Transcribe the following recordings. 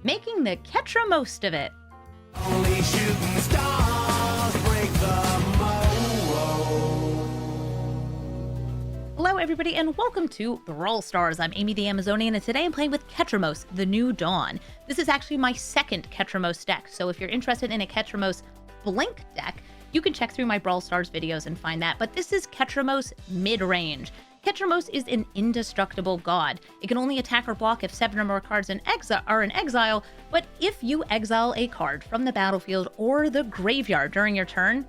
making the Ketramose of it. Only shooting stars break the mold. Hello everybody and welcome to Brawl Stars. I'm Amy the Amazonian and today I'm playing with Ketramose, the New Dawn. This is actually my second Ketramose deck, so if you're interested in a Ketramose Blink deck, you can check through my Brawl Stars videos and find that, but this is Ketramose mid-range. Ketramose is an indestructible god. It can only attack or block if 7 or more cards are in exile, but if you exile a card from the battlefield or the graveyard during your turn,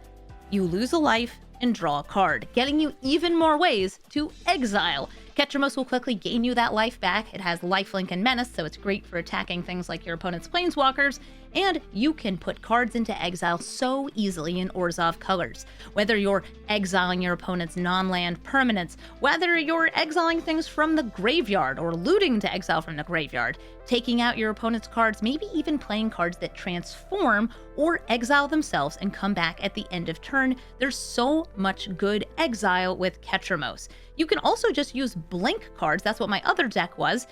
you lose a life and draw a card, getting you even more ways to exile. Ketramose will quickly gain you that life back. It has lifelink and menace, so it's great for attacking things like your opponent's planeswalkers, and you can put cards into exile so easily in Orzhov colors. Whether you're exiling your opponent's non-land permanents, whether you're exiling things from the graveyard or looting to exile from the graveyard, taking out your opponent's cards, maybe even playing cards that transform or exile themselves and come back at the end of turn, there's so much good exile with Ketramose. You can also just use blink cards, that's what my other deck was,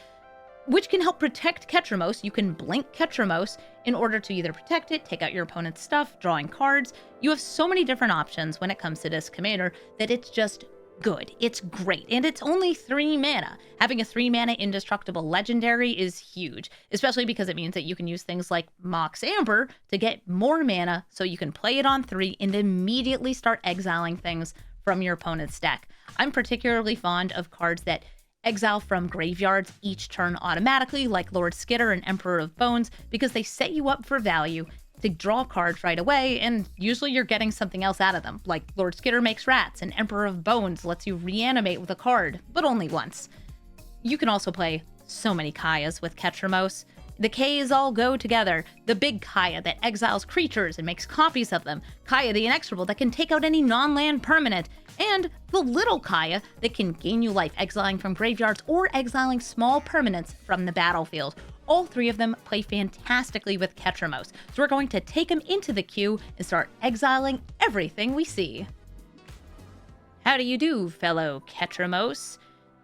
which can help protect Ketramose. You can blink Ketramose in order to either protect it, take out your opponent's stuff, drawing cards. You have so many different options when it comes to this commander that it's just good. It's great. And it's only 3 mana. Having a 3 mana indestructible legendary is huge, especially because it means that you can use things like Mox Amber to get more mana so you can play it on 3 and immediately start exiling things from your opponent's deck. I'm particularly fond of cards that exile from graveyards each turn automatically, like Lord Skitter and Emperor of Bones, because they set you up for value to draw cards right away, and usually you're getting something else out of them, like Lord Skitter makes rats, and Emperor of Bones lets you reanimate with a card, but only once. You can also play so many Kayas with Ketramose. The Ks all go together. The big Kaya that exiles creatures and makes copies of them. Kaya the Inexorable that can take out any non-land permanent. And the little Kaya that can gain you life, exiling from graveyards or exiling small permanents from the battlefield. All 3 of them play fantastically with Ketramose. So we're going to take them into the queue and start exiling everything we see. How do you do, fellow Ketramose?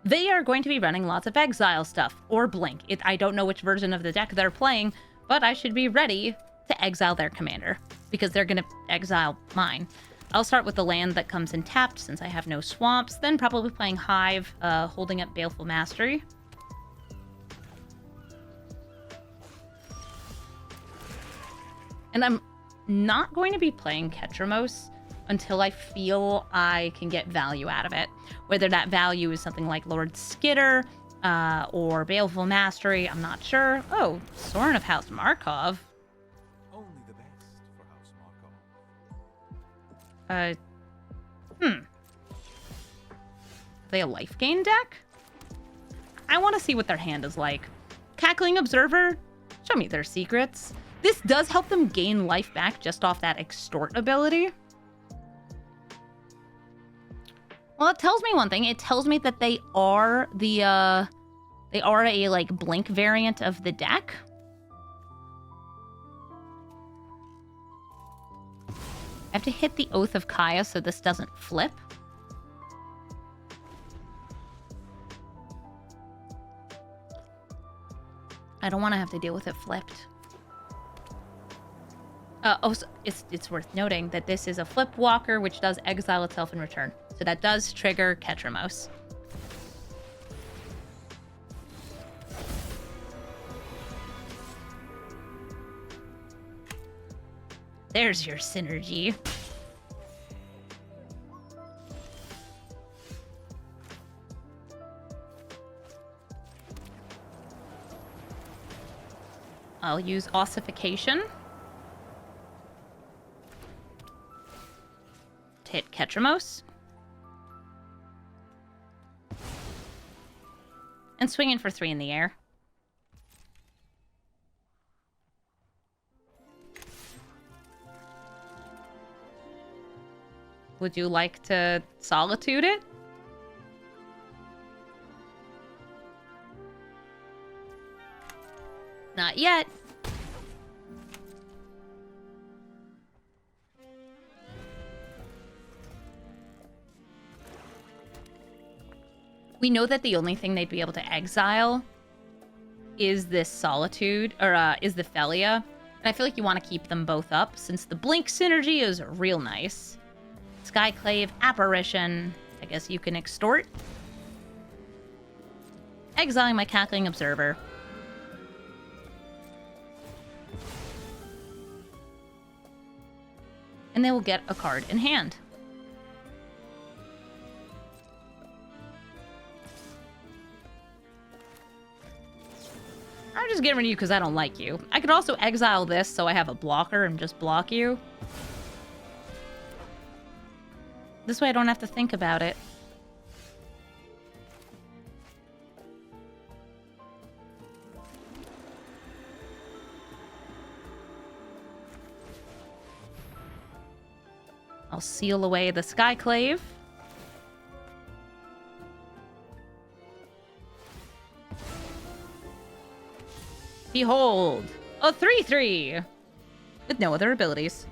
They are going to be running lots of exile stuff, or blink. I don't know which version of the deck they're playing, but I should be ready to exile their commander, because they're going to exile mine. I'll start with the land that comes in tapped, since I have no swamps, then probably playing Hive, holding up Baleful Mastery. And I'm not going to be playing Ketramose until I feel I can get value out of it. Whether that value is something like Lord Skitter or Baleful Mastery, I'm not sure. Oh, Sorin of House Markov. Only the best for House Markov. Are they a life gain deck? I want to see what their hand is like. Cackling Observer? Show me their secrets. This does help them gain life back just off that extort ability. Well, it tells me one thing. It tells me that they are a like blink variant of the deck. I have to hit the Oath of Kaya so this doesn't flip. I don't want to have to deal with it flipped. So it's worth noting that this is a flip walker, which does exile itself in return. So that does trigger Ketramose. There's your synergy. I'll use Ossification to hit Ketramose. And swing in for 3 in the air. Would you like to Solitude it? Not yet. We know that the only thing they'd be able to exile is this Solitude, or is the Felia. And I feel like you want to keep them both up, since the Blink synergy is real nice. Skyclave, Apparition. I guess you can extort. Exiling my Cackling Observer. And they will get a card in hand. I'm just getting rid of you because I don't like you. I could also exile this so I have a blocker and just block you. This way I don't have to think about it. I'll seal away the Skyclave. Behold, a 3/3 with no other abilities.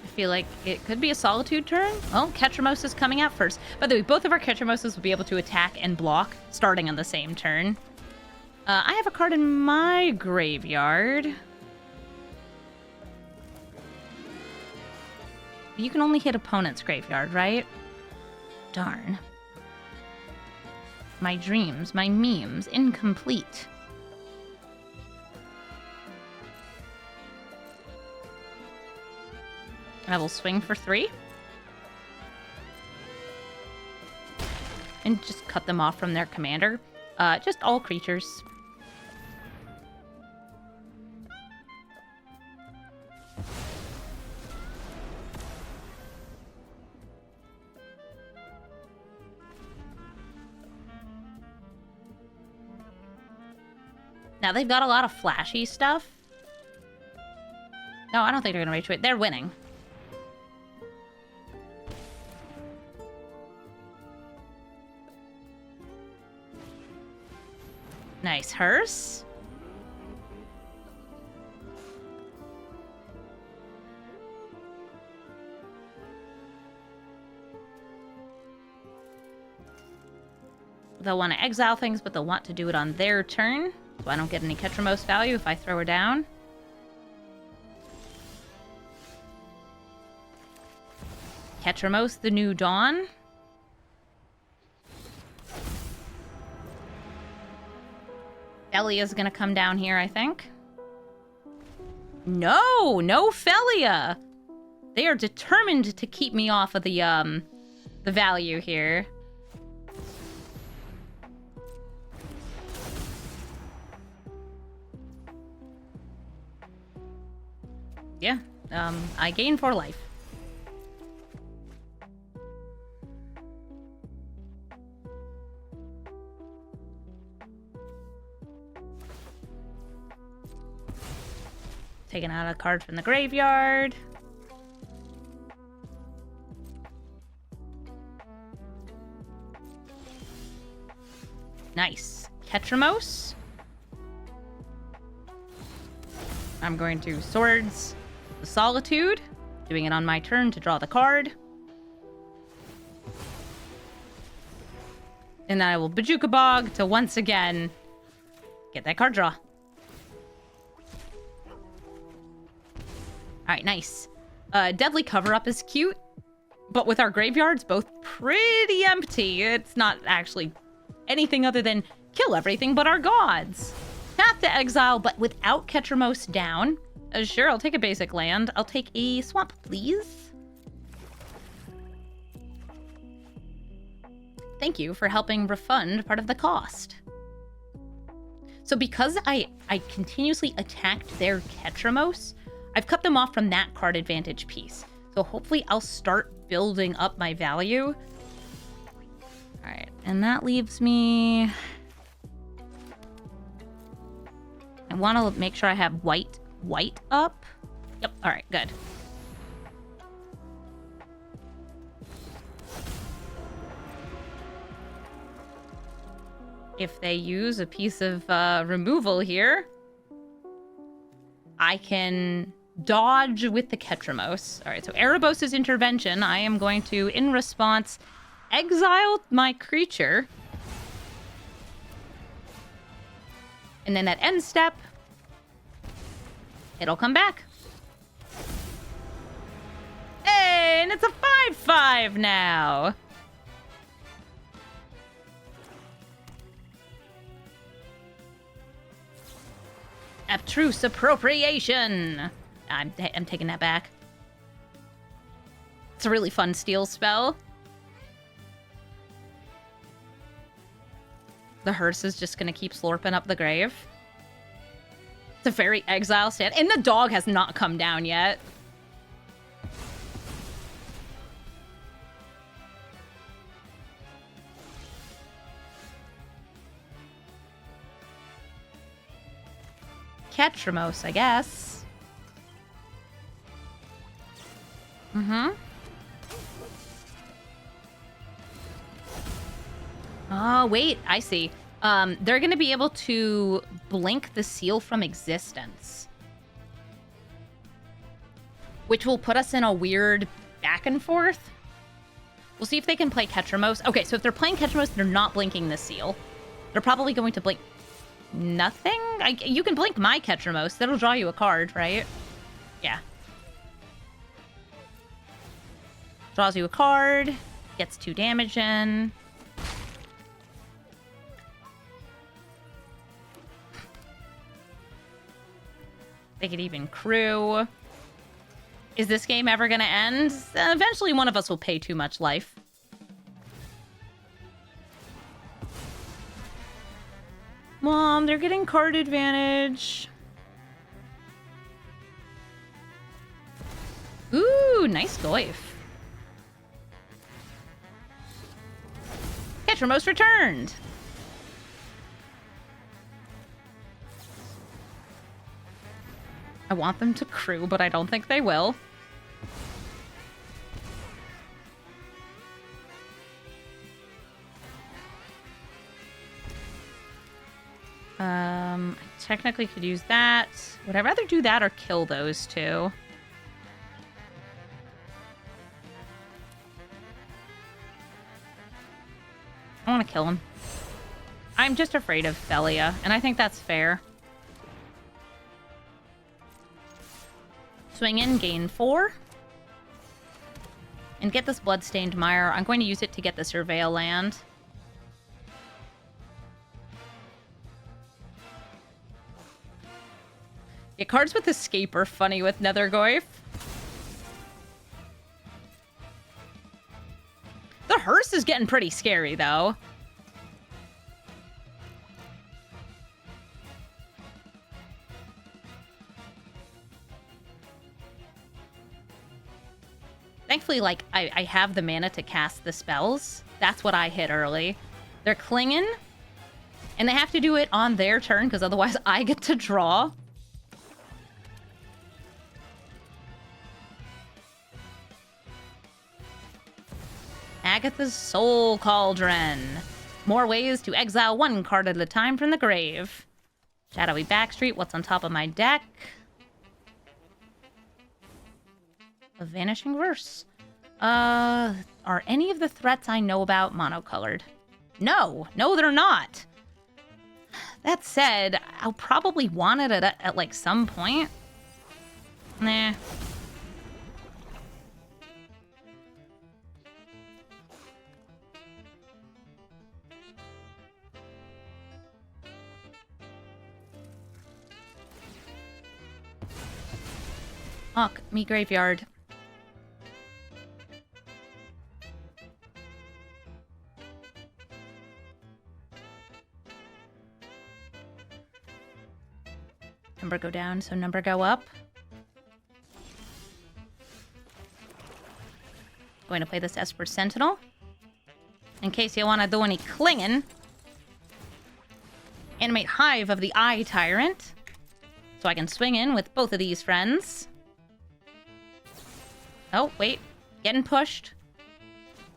I feel like it could be a Solitude turn. Oh, Ketramose is coming out first. By the way, both of our Ketramoses will be able to attack and block starting on the same turn. I have a card in my graveyard. You can only hit opponent's graveyard, right? Darn. My dreams, my memes, incomplete. I will swing for 3. And just cut them off from their commander. Just all creatures. Now, they've got a lot of flashy stuff. No, I don't think they're going to rage quit. They're winning. Nice hearse. They'll want to exile things, but they'll want to do it on their turn. So I don't get any Ketramose value if I throw her down. Ketramose, the New Dawn. Felia's gonna come down here, I think. No, no Felia. They are determined to keep me off of the value here. Yeah, I gain 4 life. Taking out a card from the graveyard. Nice. Ketramose. I'm going to Swords the Solitude, doing it on my turn to draw the card. And then I will Bojuka Bog to once again get that card draw. Alright, nice. Deadly Cover-Up is cute, but with our graveyards both pretty empty, it's not actually anything other than kill everything but our gods. Path to Exile, but without Ketramose down. Sure, I'll take a basic land. I'll take a swamp, please. Thank you for helping refund part of the cost. So because I continuously attacked their Ketramose, I've cut them off from that card advantage piece. So hopefully I'll start building up my value. All right, and that leaves me... I want to make sure I have white up. Yep, all right, good. If they use a piece of removal here, I can dodge with the Ketramose. All right, so Erebos' intervention, I am going to, in response, exile my creature. And then that end step, it'll come back. Hey, and it's a 5/5 now. Abstruse appropriation. I'm taking that back. It's a really fun steal spell. The hearse is just going to keep slurping up the grave. It's a very exile stand. And the dog has not come down yet. Ketramose, I guess. Mm-hmm. Oh, wait, I see. They're going to be able to blink the seal from existence. Which will put us in a weird back and forth. We'll see if they can play Ketramose. Okay, so if they're playing Ketramose, they're not blinking the seal. They're probably going to blink nothing? You can blink my Ketramose. That'll draw you a card, right? Yeah. Draws you a card. Gets 2 damage in. They could even crew. Is this game ever going to end? Eventually one of us will pay too much life. Mom, they're getting card advantage. Ooh, nice goif. Ketramose returned. I want them to crew, but I don't think they will. I technically could use that. Would I rather do that or kill those two? I want to kill him. I'm just afraid of Thelia, and I think that's fair. Swing in, gain 4. And get this Bloodstained Mire. I'm going to use it to get the Surveil land. Yeah, cards with Escape are funny with Nethergoyf. The hearse is getting pretty scary, though. Thankfully, like, I have the mana to cast the spells. That's what I hit early. They're clinging, and they have to do it on their turn, because otherwise I get to draw. Agatha's Soul Cauldron. More ways to exile 1 card at a time from the grave. Shadowy Backstreet, what's on top of my deck? A Vanishing Verse. Are any of the threats I know about monocolored? No, they're not. That said, I'll probably want it at like some point. Nah. Fuck me graveyard. Number go down, so number go up. Going to play this Esper Sentinel. In case you want to do any clinging. Animate Hive of the Eye Tyrant. So I can swing in with both of these friends. Oh, wait. Getting pushed.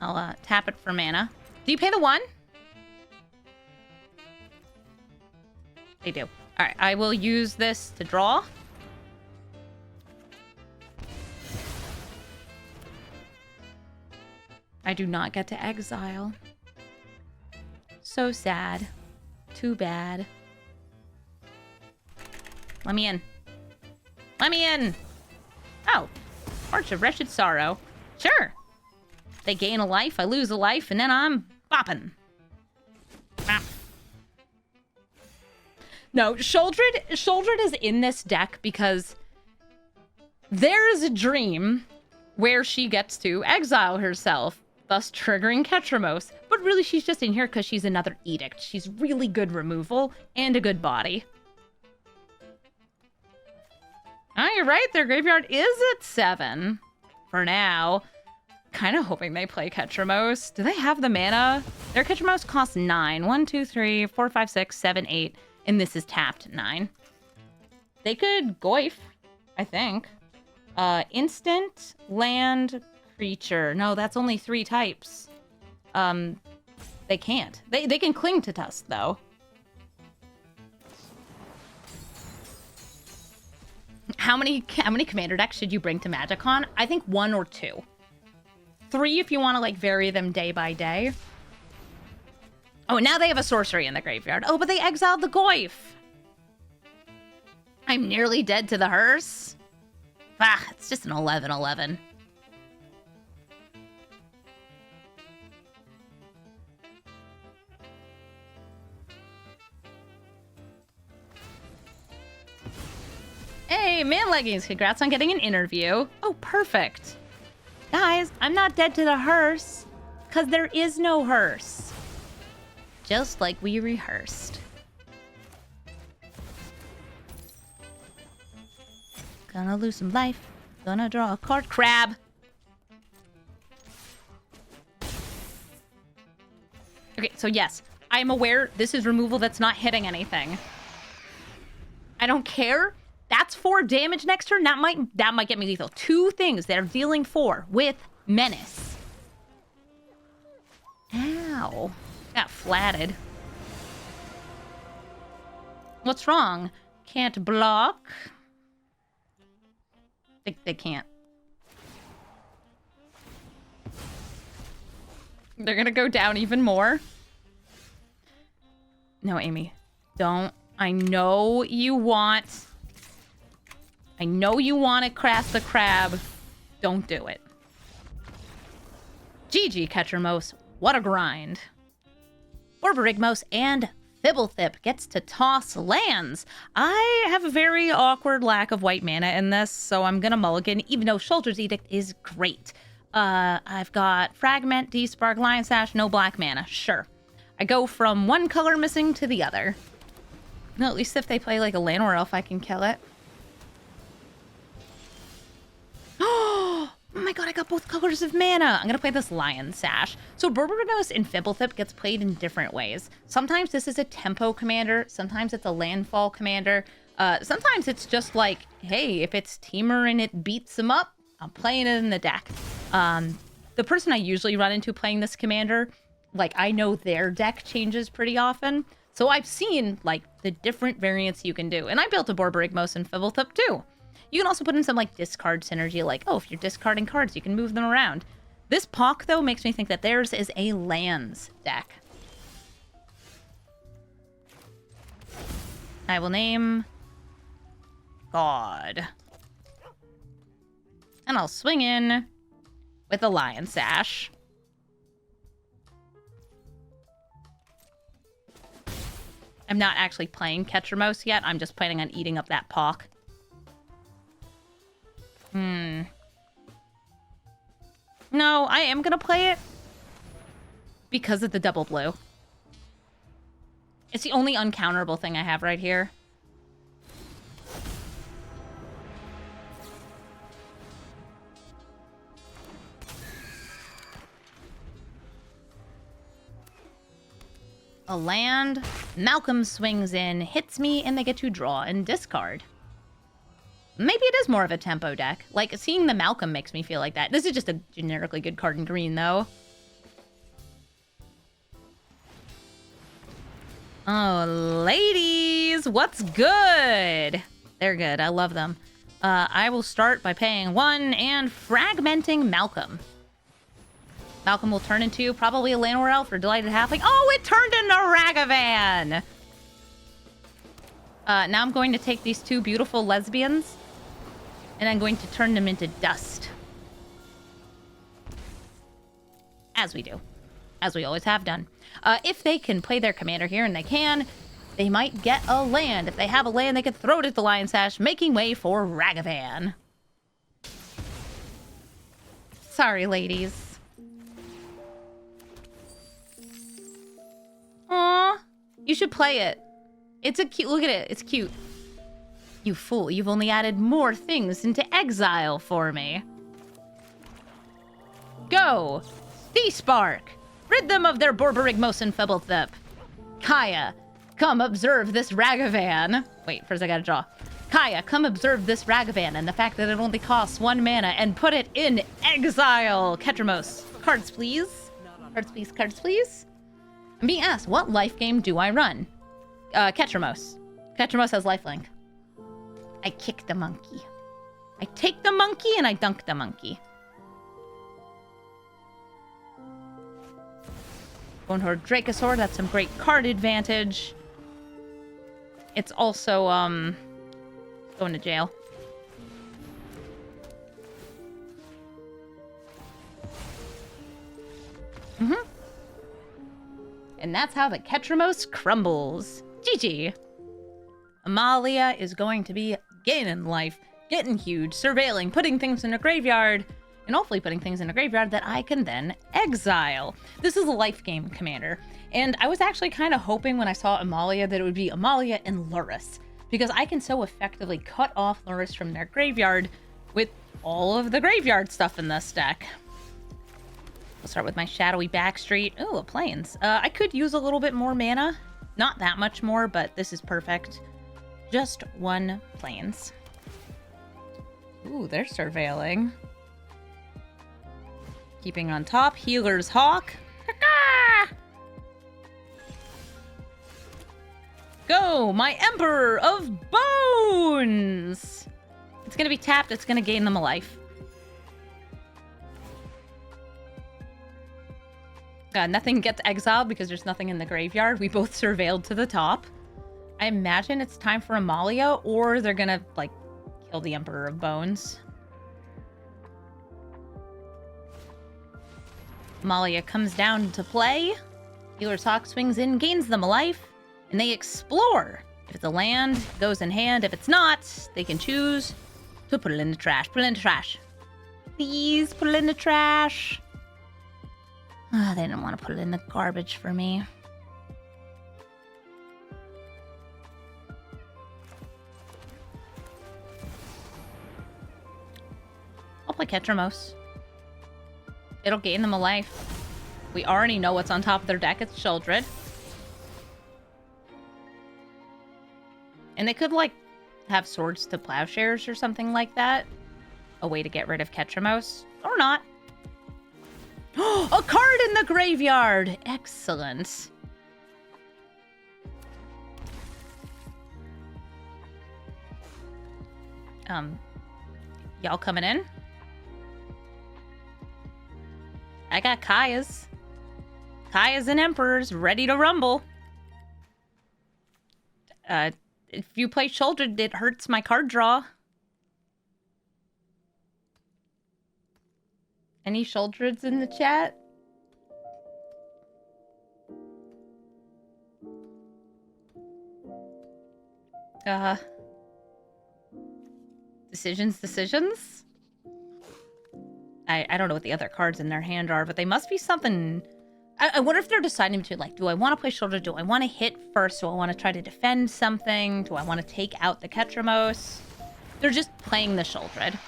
I'll tap it for mana. Do you pay the 1? They do. Alright, I will use this to draw. I do not get to exile. So sad. Too bad. Let me in. Let me in! Oh. March of Wretched Sorrow. Sure. They gain a life, I lose a life, and then I'm bopping. Ah. No, Sheoldred is in this deck because there's a dream where she gets to exile herself, thus triggering Ketramose. But really, she's just in here because she's another Edict. She's really good removal and a good body. Oh, you're right. Their graveyard is at 7 for now. Kind of hoping they play Ketramose. Do they have the mana? Their Ketramose costs 9. 1, 2, 3, 4, 5, 6, 7, 8. And this is tapped 9. They could Goyf, I think. Instant, land, creature. No, that's only 3 types. They can't. They can cling to Tusk, though. How many commander decks should you bring to MagicCon? I think 1 or 2. 3 if you want to, like, vary them day by day. Oh, now they have a sorcery in the graveyard. Oh, but they exiled the Goyf. I'm nearly dead to the hearse. Ah, it's just an 11/11. Hey, Man Leggings, congrats on getting an interview. Oh, perfect. Guys, I'm not dead to the hearse, because there is no hearse. Just like we rehearsed. Gonna lose some life. Gonna draw a card. Crab! Okay, so yes, I'm aware this is removal that's not hitting anything. I don't care. That's 4 damage next turn. That might get me lethal. 2 things that are dealing 4 with Menace. Ow. Got flatted. What's wrong? Can't block? They can't. They're gonna go down even more. No, Amy. Don't. I know you want to craft the crab. Don't do it. GG, Ketramose. What a grind. Borborygmos and Fibblethip gets to toss lands. I have a very awkward lack of white mana in this, so I'm gonna mulligan, even though Sheoldred's Edict is great. I've got Fragment, Despark, Lion Sash, no black mana. Sure. I go from one color missing to the other. No, at least if they play like a Llanowar Elf, I can kill it. Oh my god, I got both colors of mana. I'm gonna play this Lion Sash. So Borborygmos and Fibblethip gets played in different ways. Sometimes this is a tempo commander. Sometimes it's a landfall commander. Sometimes it's just like, hey, if it's Teamer and it beats them up, I'm playing it in the deck. The person I usually run into playing this commander, like, I know their deck changes pretty often. So I've seen, like, the different variants you can do. And I built a Borborygmos and Fibblethip too. You can also put in some, like, discard synergy, like, oh, if you're discarding cards, you can move them around. This POC, though, makes me think that theirs is a lands deck. I will name God. And I'll swing in with a Lion Sash. I'm not actually playing Ketramose yet. I'm just planning on eating up that POC. No, I am gonna play it because of the double blue. It's the only uncounterable thing I have right here. A land. Malcolm swings in, hits me, and they get to draw and discard. Maybe it is more of a tempo deck. Like, seeing the Malcolm makes me feel like that. This is just a generically good card in green, though. Oh, ladies, what's good? They're good. I love them. I will start by paying 1 and fragmenting Malcolm. Malcolm will turn into probably a Llanowar Elf or Delighted Halfling. Oh, it turned into Ragavan! Now I'm going to take these two beautiful lesbians, and I'm going to turn them into dust. As we do. As we always have done. If they can play their commander here, and they can, they might get a land. If they have a land, they can throw it at the Lion Sash, making way for Ragavan. Sorry, ladies. Aw, you should play it. It's a cute, look at it, it's cute. You fool, you've only added more things into exile for me. Go! Despark! Rid them of their Borborygmos and Febblethep. Kaya, come observe this Ragavan. Wait, first I gotta draw. Kaya, come observe this Ragavan and the fact that it only costs 1 mana and put it in exile. Ketramose, cards please. Cards please, cards please. I'm being asked, what life game do I run? Ketramose. Ketramose has lifelink. I kick the monkey. I take the monkey and I dunk the monkey. Bonehorde Dracosaur, that's some great card advantage. It's also, going to jail. And that's how the Ketramose crumbles. GG. Amalia is going to be gaining life, getting huge, surveilling, putting things in a graveyard, and hopefully putting things in a graveyard that I can then exile. This is a life game commander, and I was actually kind of hoping when I saw Amalia that it would be Amalia and Lurrus, because I can so effectively cut off Lurrus from their graveyard with all of the graveyard stuff in this deck. I'll start with my Shadowy Backstreet. Ooh, a Plains. I could use a little bit more mana. Not that much more, but this is perfect. Just 1 Plains. Ooh, they're surveilling. Keeping on top, Healer's Hawk. Go, my Emperor of Bones! It's gonna be tapped, it's gonna gain them a life. Nothing gets exiled because there's nothing in the graveyard. We both surveilled to the top. I imagine it's time for Amalia, or they're gonna, like, kill the Emperor of Bones. Amalia comes down to play. Healer's Hawk swings in, gains them a life, and they explore. If it's a land, it goes in hand. If it's not, they can choose to put it in the trash. Put it in the trash. Please put it in the trash. They didn't want to put it in the garbage for me. I'll play Ketramose. It'll gain them a life. We already know what's on top of their deck. It's Sheoldred. And they could, like, have Swords to Plowshares or something like that. A way to get rid of Ketramose. Or not. A card in the graveyard! Excellent. Y'all coming in? I got Kaya's. Kaya's and Emperors ready to rumble. If you play Sheoldred, it hurts my card draw. Any Sheoldreds in the chat? Decisions? I don't know what the other cards in their hand are, but they must be something... I wonder if they're deciding to, like, do I want to play Sheoldred? Do I want to hit first? Do I want to try to defend something? Do I want to take out the Ketramose? They're just playing the Sheoldred.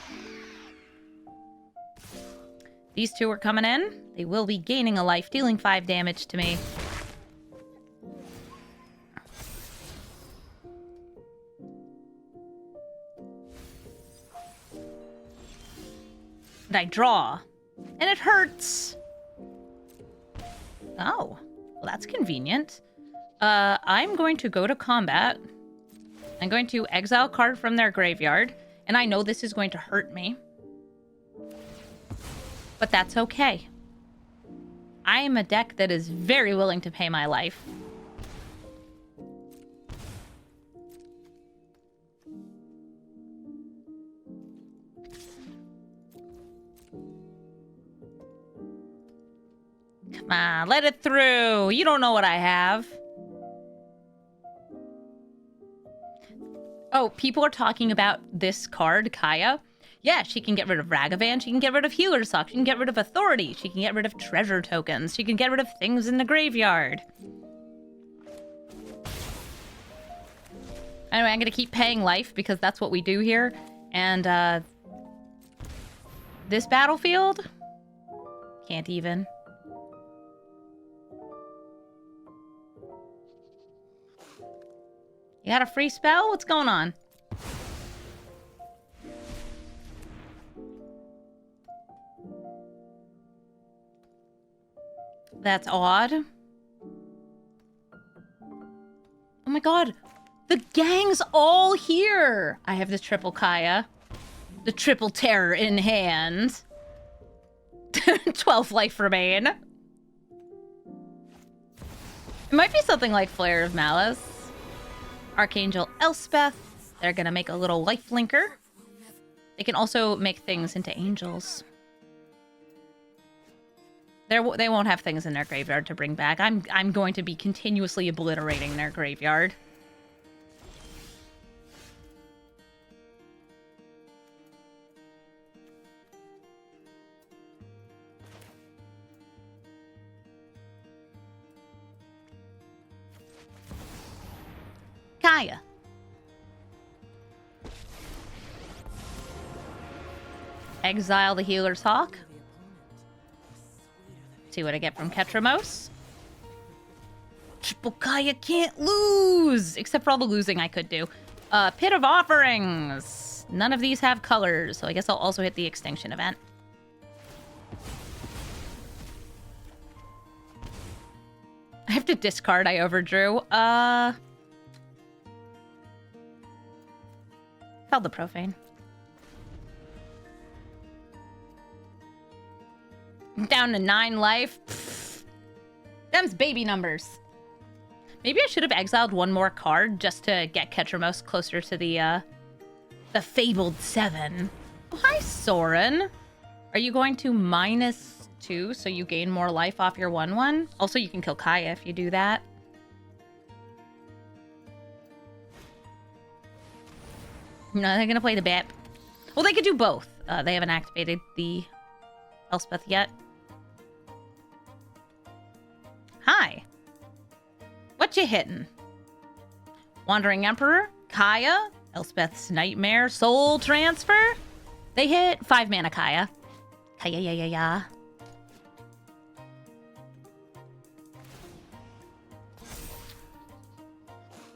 These two are coming in. They will be gaining a life, dealing 5 damage to me. And I draw. And it hurts. Oh. Well, that's convenient. I'm going to go to combat. I'm going to exile a card from their graveyard. And I know this is going to hurt me. But that's okay. I am a deck that is very willing to pay my life. Come on, let it through. You don't know what I have. Oh, people are talking about this card, Kaya. Yeah, she can get rid of Ragavan, she can get rid of Healer's Sock, she can get rid of Authority, she can get rid of treasure tokens, she can get rid of things in the graveyard. Anyway, I'm gonna keep paying life because that's what we do here. And, this battlefield? Can't even. You got a free spell? What's going on? That's odd. Oh my god. The gang's all here. I have the triple Kaya. The triple terror in hand. 12 life remain. It might be something like Flare of Malice. Archangel Elspeth. They're gonna make a little life linker. They can also make things into angels. They won't have things in their graveyard to bring back. I'm going to be continuously obliterating their graveyard. Kaya. Exile the Healer's Hawk. See what I get from Ketramose. Triple Kaya can't lose! Except for all the losing I could do. Pit of Offerings. None of these have colors, so I guess I'll also hit the Extinction event. I have to discard, I overdrew. Held the Profane. Down to 9 life. Pfft. Them's baby numbers. Maybe I should have exiled one more card just to get Ketramose closer to the fabled 7. Oh, hi, Soren. Are you going to -2 so you gain more life off your 1/1? Also, you can kill Kaya if you do that. No, they're gonna play the BAP. Well, they could do both. They haven't activated the Elspeth yet. Hi. What you hitting? Wandering Emperor, Kaya, Elspeth's Nightmare, Soul Transfer. They hit 5 mana Kaya. Kaya, ya, ya, ya.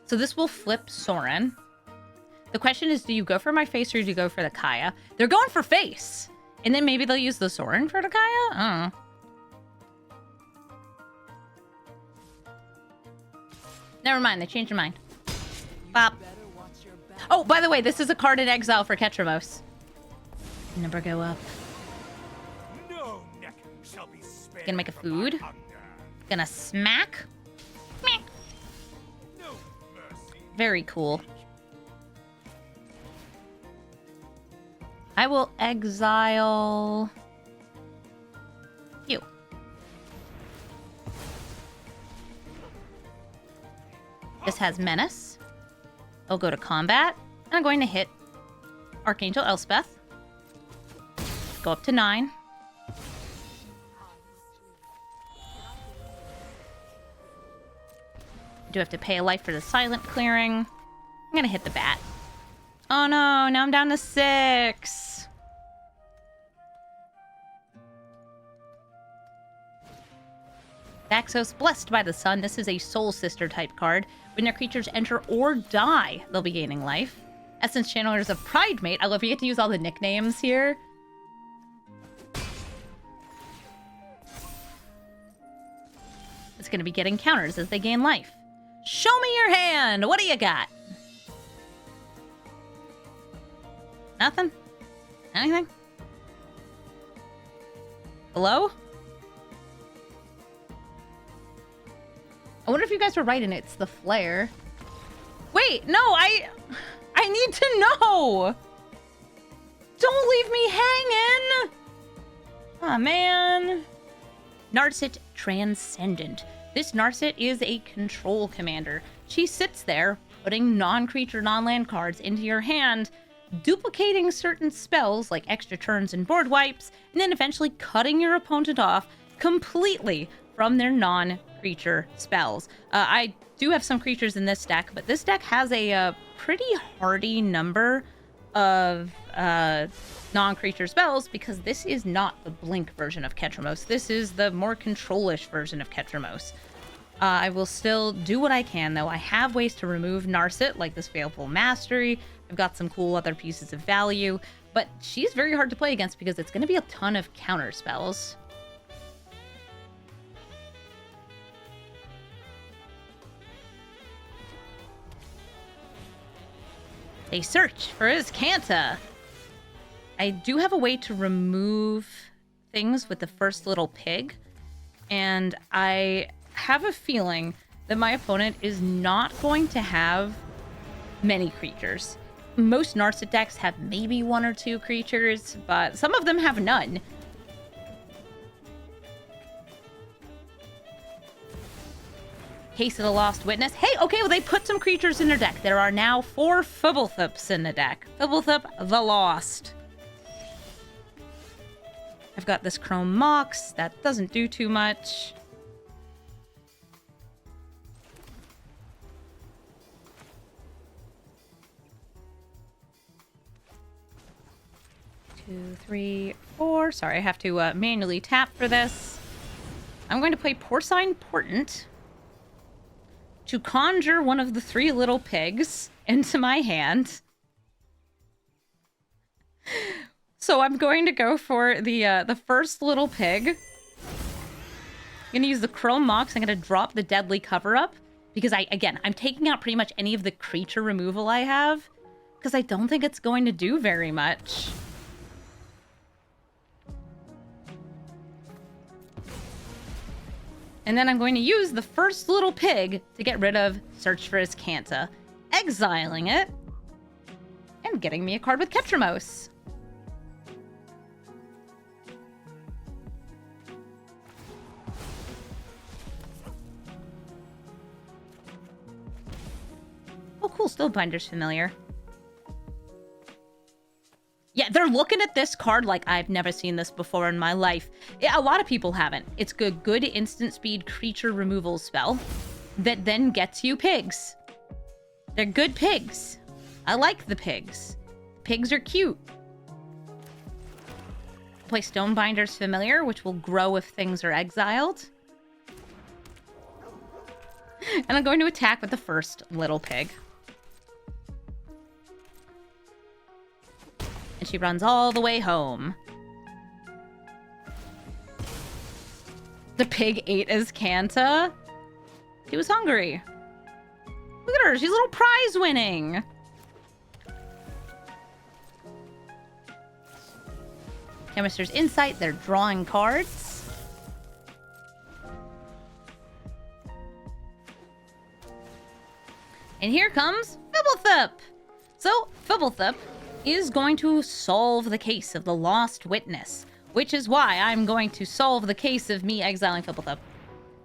So this will flip Soren. The question is, do you go for my face or do you go for the Kaya? They're going for face. And then maybe they'll use the Soren for the Kaya? I don't know. Never mind, they changed their mind. Bop. Oh, by the way, this is a card in exile for Ketramose. Number go up. No neck shall be spared. Gonna make a food. Gonna smack. Meh. No mercy. Very cool. I will exile you. This has Menace. I'll go to combat. And I'm going to hit Archangel Elspeth. Go up to 9. Do have to pay a life for the silent clearing. I'm going to hit the bat. Oh no, now I'm down to 6. Daxos, Blessed by the Sun. This is a Soul Sister type card. When their creatures enter or die, they'll be gaining life. Essence Channelers of Pridemate. I love you get to use all the nicknames here. It's going to be getting counters as they gain life. Show me your hand! What do you got? Nothing? Anything? Hello? I wonder if you guys were right and it's the flare. Wait, no, I need to know. Don't leave me hanging. Aw, man. Narset Transcendent. This Narset is a control commander. She sits there, putting non-creature, non-land cards into your hand, duplicating certain spells like extra turns and board wipes, and then eventually cutting your opponent off completely from their non-creature spells. I do have some creatures in this deck, but this deck has a pretty hardy number of non-creature spells because this is not the Blink version of Ketramose. This is the more control-ish version of Ketramose. I will still do what I can, though. I have ways to remove Narset, like this Baleful Mastery. I've got some cool other pieces of value, but she's very hard to play against because it's going to be a ton of counter spells. They search for Azcanta. I do have a way to remove things with the first little pig, and I have a feeling that my opponent is not going to have many creatures. Most Narset decks have maybe 1 or 2 creatures, but some of them have none. Case of the Lost Witness. Hey, okay, well, they put some creatures in their deck. There are now 4 Fibblethoops in the deck. Fibblethooп the Lost. I've got this Chrome Mox. That doesn't do too much. Two, three, four. Sorry, I have to manually tap for this. I'm going to play Porcine Portent to conjure one of the 3 little pigs into my hand. So I'm going to go for the first little pig. I'm going to use the Chrome Mox. I'm going to drop the Deadly Cover-Up because I'm taking out pretty much any of the creature removal I have because I don't think it's going to do very much. And then I'm going to use the first little pig to get rid of Search for Azcanta, exiling it, and getting me a card with Ketramose. Oh, cool. Stillbinder's familiar. Yeah, they're looking at this card like I've never seen this before in my life. A lot of people haven't. It's a good instant speed creature removal spell that then gets you pigs. They're good pigs. I like the pigs. Pigs are cute. Play Stonebinder's Familiar, which will grow if things are exiled. And I'm going to attack with the first little pig. And she runs all the way home. The pig ate Azcanta. He was hungry. Look at her. She's a little prize winning. Chemister's Insight. They're drawing cards. And here comes Fibblethoop. So, Fibblethoop is going to solve the case of the Lost Witness, which is why I'm going to solve the case of me exiling Fibblethoop.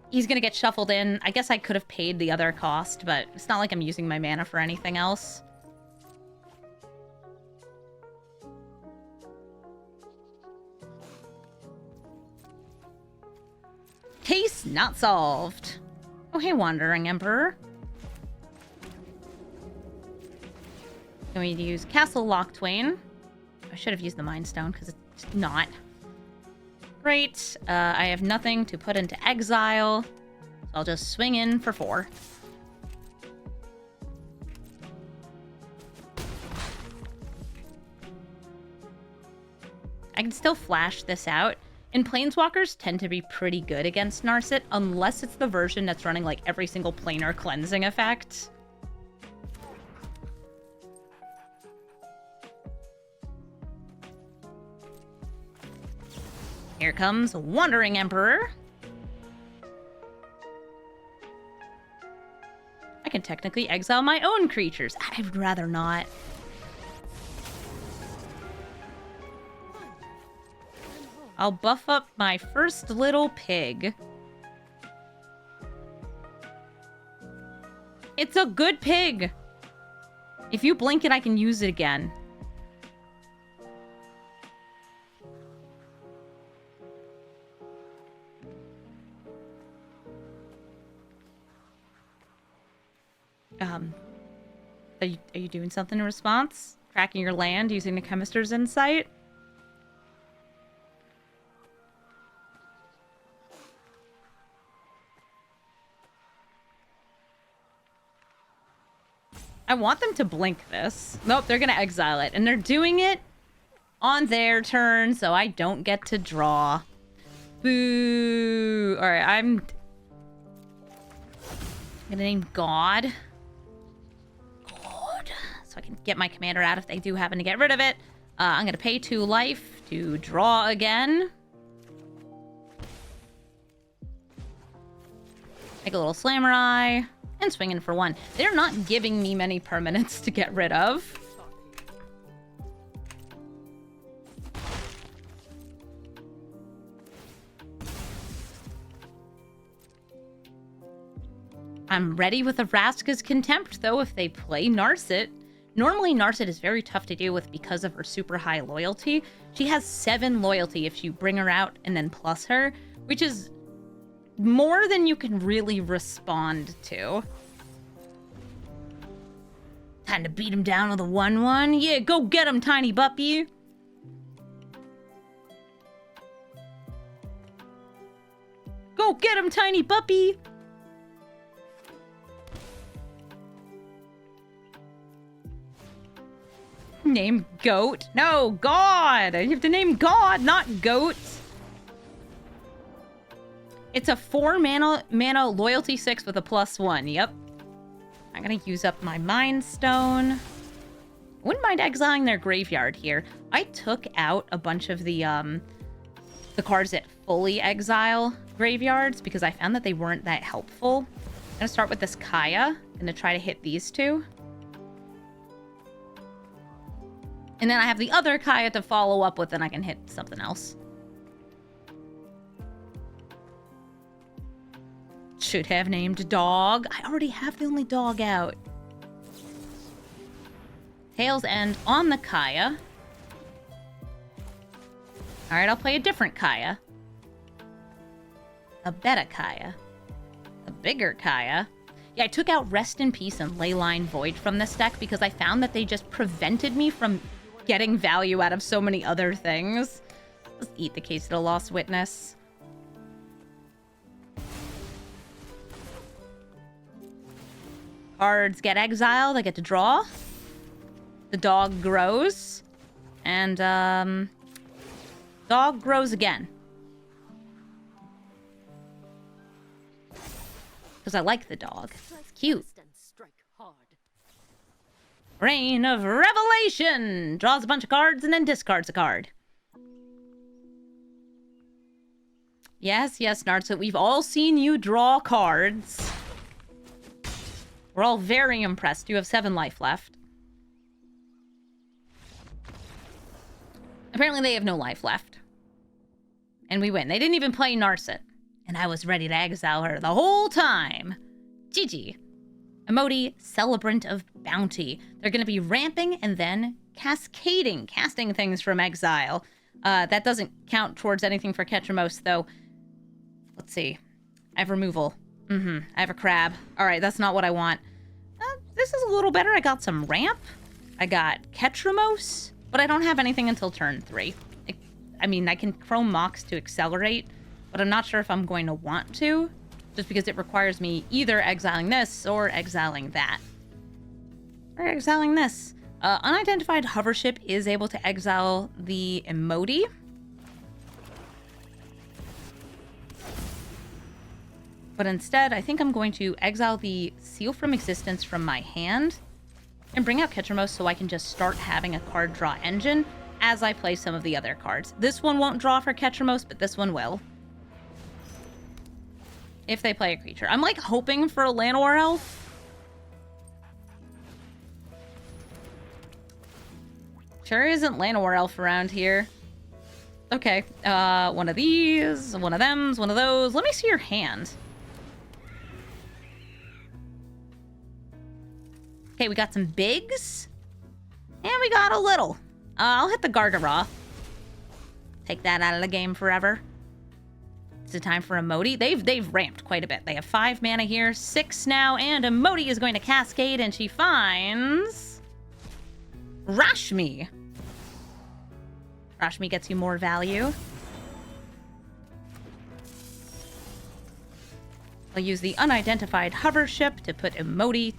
He's going to get shuffled in. I guess I could have paid the other cost, but it's not like I'm using my mana for anything else. Case not solved. Oh, hey, Wandering Emperor. Going to use Castle Locktwain. I should have used the Mind Stone because it's not. Great. I have nothing to put into exile. So I'll just swing in for 4. I can still flash this out. And Planeswalkers tend to be pretty good against Narset, unless it's the version that's running like every single planar cleansing effect. Here comes Wandering Emperor. can technically exile my own creatures. I'd rather not. I'll buff up my first little pig. It's a good pig. If you blink it, I can use it again. Are you doing something in response? Cracking your land using the Chemister's Insight? I want them to blink this. Nope, they're gonna exile it. And they're doing it on their turn, so I don't get to draw. Boo! Alright, I'm gonna name God. God. So I can get my commander out if they do happen to get rid of it. I'm gonna pay 2 life to draw again. Make a little Samurai. And swinging for 1. They're not giving me many permanents to get rid of. I'm ready with a Vraska's Contempt, though, if they play Narset. Normally, Narset is very tough to deal with because of her super high loyalty. She has 7 loyalty if you bring her out and then plus her, which is more than you can really respond to. Time to beat him down with a 1/1. Yeah, go get him, tiny puppy. Go get him, tiny puppy. Name Goat. No, God. You have to name God, not Goat. It's a 4 mana loyalty 6 with a +1. Yep. I'm gonna use up my Mind Stone. Wouldn't mind exiling their graveyard here. I took out a bunch of the cards that fully exile graveyards because I found that they weren't that helpful. I'm gonna start with this Kaya. I'm gonna try to hit these 2. And then I have the other Kaya to follow up with, and I can hit something else. Should have named Dog. I already have the only dog out. Tails End on the Kaya. Alright, I'll play a different Kaya. A better Kaya. A bigger Kaya. Yeah, I took out Rest in Peace and Leyline Void from this deck because I found that they just prevented me from getting value out of so many other things. Let's eat the Case of the Lost Witness. Cards get exiled. I get to draw. The dog grows. And, dog grows again. Because I like the dog. It's cute. Reign of Revelation! Draws a bunch of cards and then discards a card. Yes, yes, Narset, we've all seen you draw cards. We're all very impressed. You have 7 life left. Apparently they have no life left. And we win. They didn't even play Narset. And I was ready to exile her the whole time. GG. Emoti, Celebrant of Bounty. They're going to be ramping and then cascading, casting things from exile. That doesn't count towards anything for Ketramose, though. Let's see. I have removal. I have a crab. All right, that's not what I want. This is a little better. I got some ramp. I got Ketramose, but I don't have anything until turn 3. I mean, I can Chrome Mox to accelerate, but I'm not sure if I'm going to want to, just because it requires me either exiling this or exiling that. Or exiling this. Unidentified Hovership is able to exile the Emoti. But instead, I think I'm going to exile the Seal from Existence from my hand and bring out Ketramose so I can just start having a card draw engine as I play some of the other cards. This one won't draw for Ketramose, but this one will. If they play a creature. I'm like hoping for a Llanowar Elf, Sure isn't Llanowar Elf around here. Okay, one of these, one of thems, one of those. Let me see your hand. Okay, we got some bigs. And we got a little. I'll hit the Garderoth. Take that out of the game forever. It's a time for Emoti. They've ramped quite a bit. They have 5 mana here, 6 now, and Emoti is going to cascade, and she finds Rashmi. Rashmi gets you more value. I'll use the unidentified hover ship to put Emoti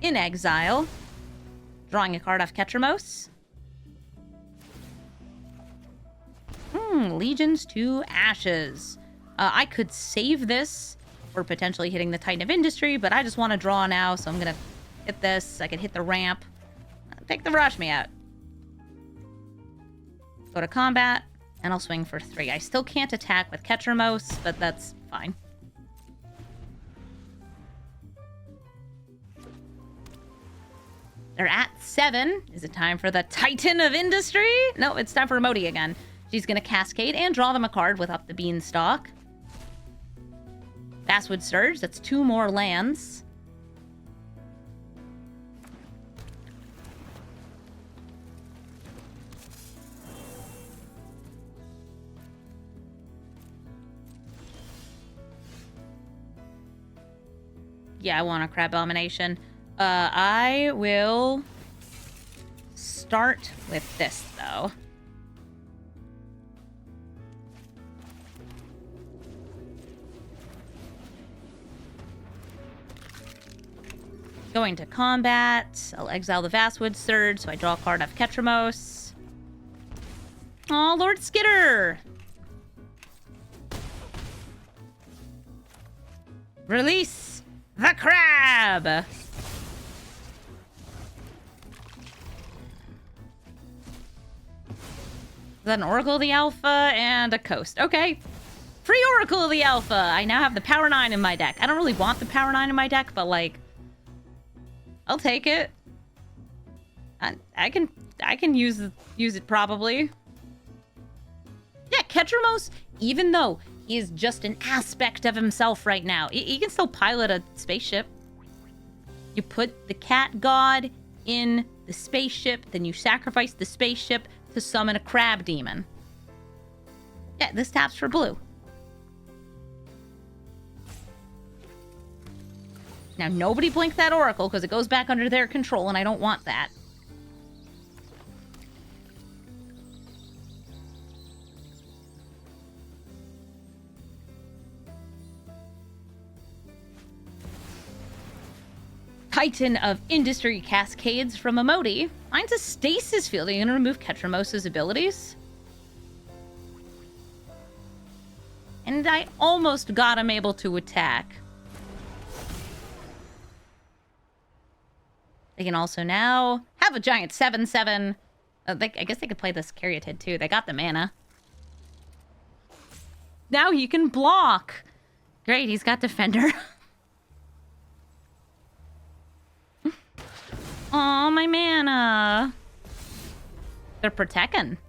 in exile. Drawing a card off Ketramose. Legions to Ashes. I could save this for potentially hitting the Titan of Industry, but I just want to draw now, so I'm going to hit this. I could hit the ramp. Take the Rashmi out. Go to combat, and I'll swing for 3. I still can't attack with Ketramose, but that's fine. They're at 7. Is it time for the Titan of Industry? No, it's time for Emoti again. She's going to cascade and draw them a card with Up the Beanstalk. Basswood Surge, that's 2 more lands. Yeah, I want a Crab Abomination. I will start with this, though. Going to combat. I'll exile the Vastwood Surge, so I draw a card off Ketramose. Oh, Lord Skitter! Release the crab! Is that an Oracle of the Alpha and a Coast? Okay. Free Oracle of the Alpha! I now have the Power 9 in my deck. I don't really want the Power 9 in my deck, but, like, I'll take it. I can use it probably. Yeah, Ketramose, even though he is just an aspect of himself right now, he can still pilot a spaceship. You put the cat god in the spaceship, then you sacrifice the spaceship to summon a crab demon. Yeah, this taps for blue. Now, nobody blink that Oracle, because it goes back under their control, and I don't want that. Titan of Industry cascades from Emoti. Finds a stasis field. Are you going to remove Ketramose's abilities? And I almost got him able to attack. They can also now have a giant 7/7. I guess they could play this Caryatid too. They got the mana. Now he can block. Great, he's got Defender. Aw, my mana. They're protecting.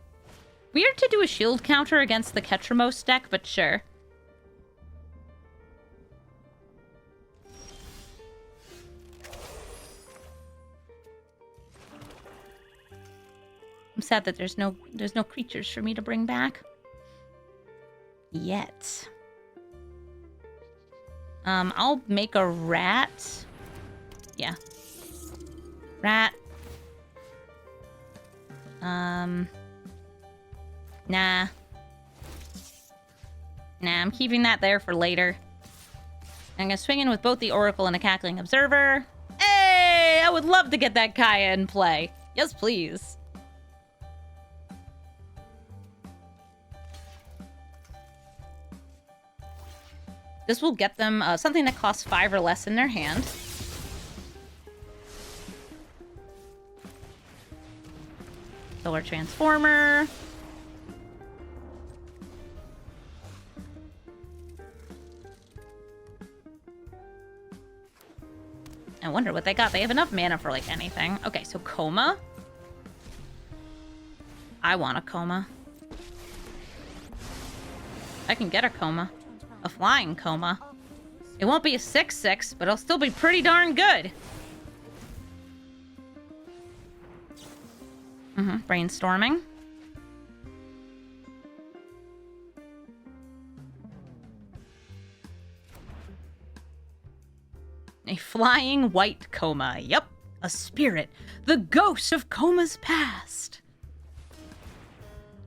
Weird to do a shield counter against the Ketramose deck, but sure. I'm sad that there's no creatures for me to bring back. Yet. I'll make a rat. Yeah. Rat. Nah. Nah, I'm keeping that there for later. I'm gonna swing in with both the Oracle and a Cackling Observer. Hey! I would love to get that Kaya in play. Yes, please. This will get them something that costs 5 or less in their hand. Solar Transformer. I wonder what they got. They have enough mana for, like, anything. Okay, so Coma. I want a coma. I can get a coma. A flying coma. It won't be a 6/6, but it'll still be pretty darn good. Brainstorming. A flying white coma. Yep. A spirit. The ghost of comas past.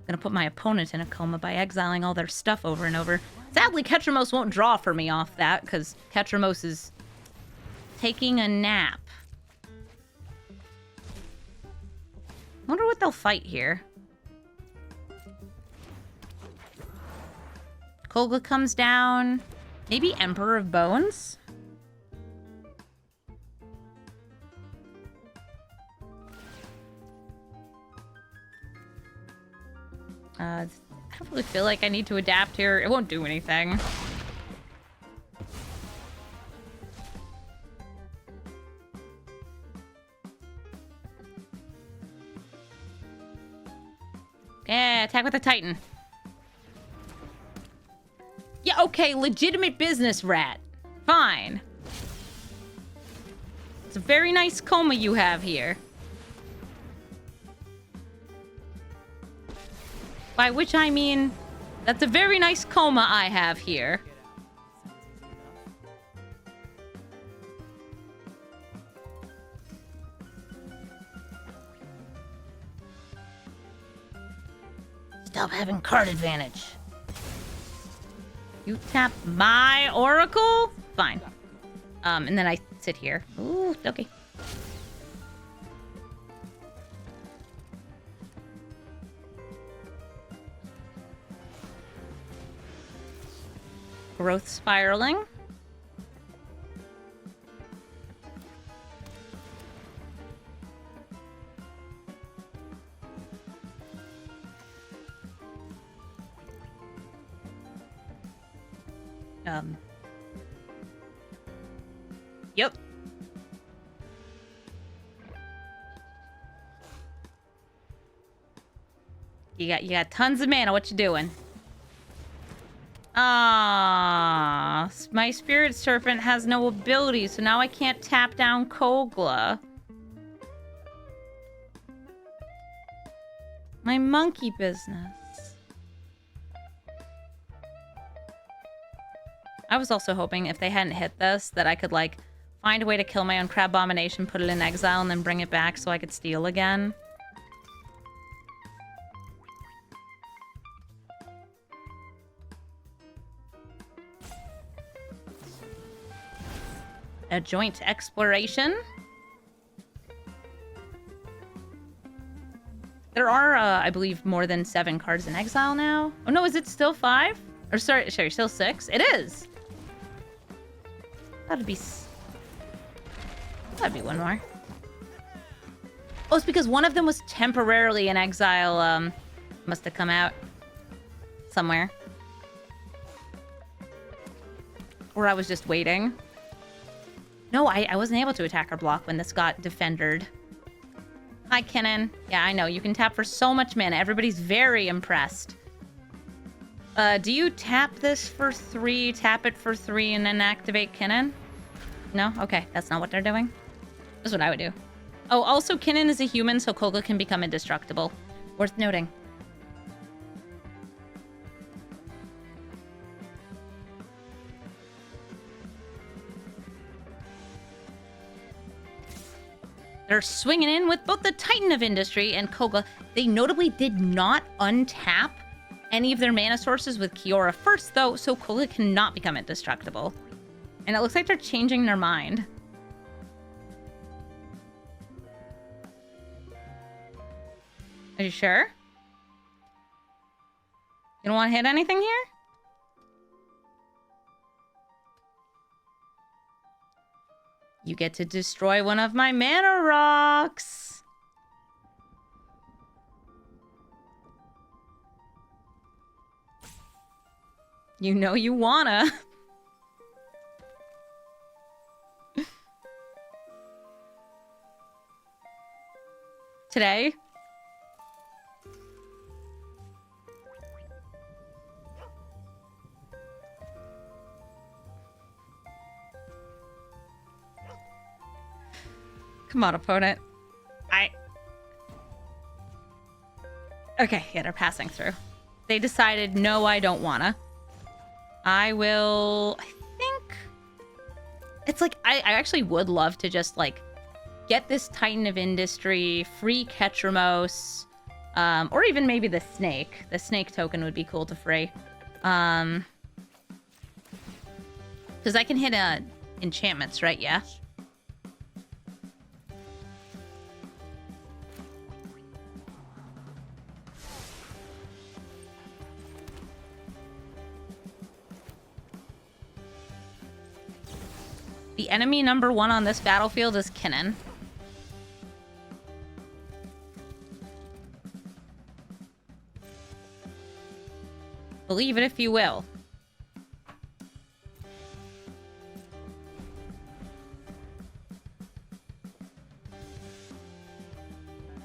Gonna put my opponent in a coma by exiling all their stuff over and over. Sadly, Ketramose won't draw for me off that, because Ketramose is taking a nap. Wonder what they'll fight here. Kolga comes down. Maybe Emperor of Bones? I don't really feel like I need to adapt here. It won't do anything. Yeah, attack with the Titan. Yeah, okay, legitimate business, rat. Fine. It's a very nice coma you have here. By which I mean, that's a very nice coma I have here. Stop having card advantage. You tap my Oracle? Fine. And then I sit here. Ooh, okay. Growth spiraling. Yep. You got tons of mana. What you doing? Ah, my Spirit Serpent has no ability, so now I can't tap down Kogla. My monkey business. I was also hoping if they hadn't hit this, that I could, like, find a way to kill my own Crabomination, put it in exile, and then bring it back so I could steal again. A joint exploration. There are, I believe, more than 7 cards in exile now. Oh no, is it still 5? Or sorry, still 6? It is. That'd be one more. Oh, it's because one of them was temporarily in exile. Must have come out somewhere. Or I was just waiting. No, I wasn't able to attack or block when this got defendered. Hi, Kinnan. Yeah, I know. You can tap for so much mana. Everybody's very impressed. Do you tap this for 3, tap it for 3, and then activate Kinnan? No? Okay, that's not what they're doing. That's what I would do. Oh, also, Kinnan is a human, so Koga can become indestructible. Worth noting. They're swinging in with both the Titan of Industry and Koga. They notably did not untap any of their mana sources with Kiora first, though, so Koga cannot become indestructible. And it looks like they're changing their mind. Are you sure? You don't want to hit anything here? You get to destroy one of my mana rocks. You know you wanna. Today, Come on, opponent. Okay, yeah, they're passing through. They decided, no, I don't wanna. I think... It's like, I actually would love to just, like, get this Titan of Industry, free Ketramose, or even maybe the Snake. The Snake token would be cool to free. Because I can hit enchantments, right? Yeah. The enemy number 1 on this battlefield is Kinnan. Believe it if you will.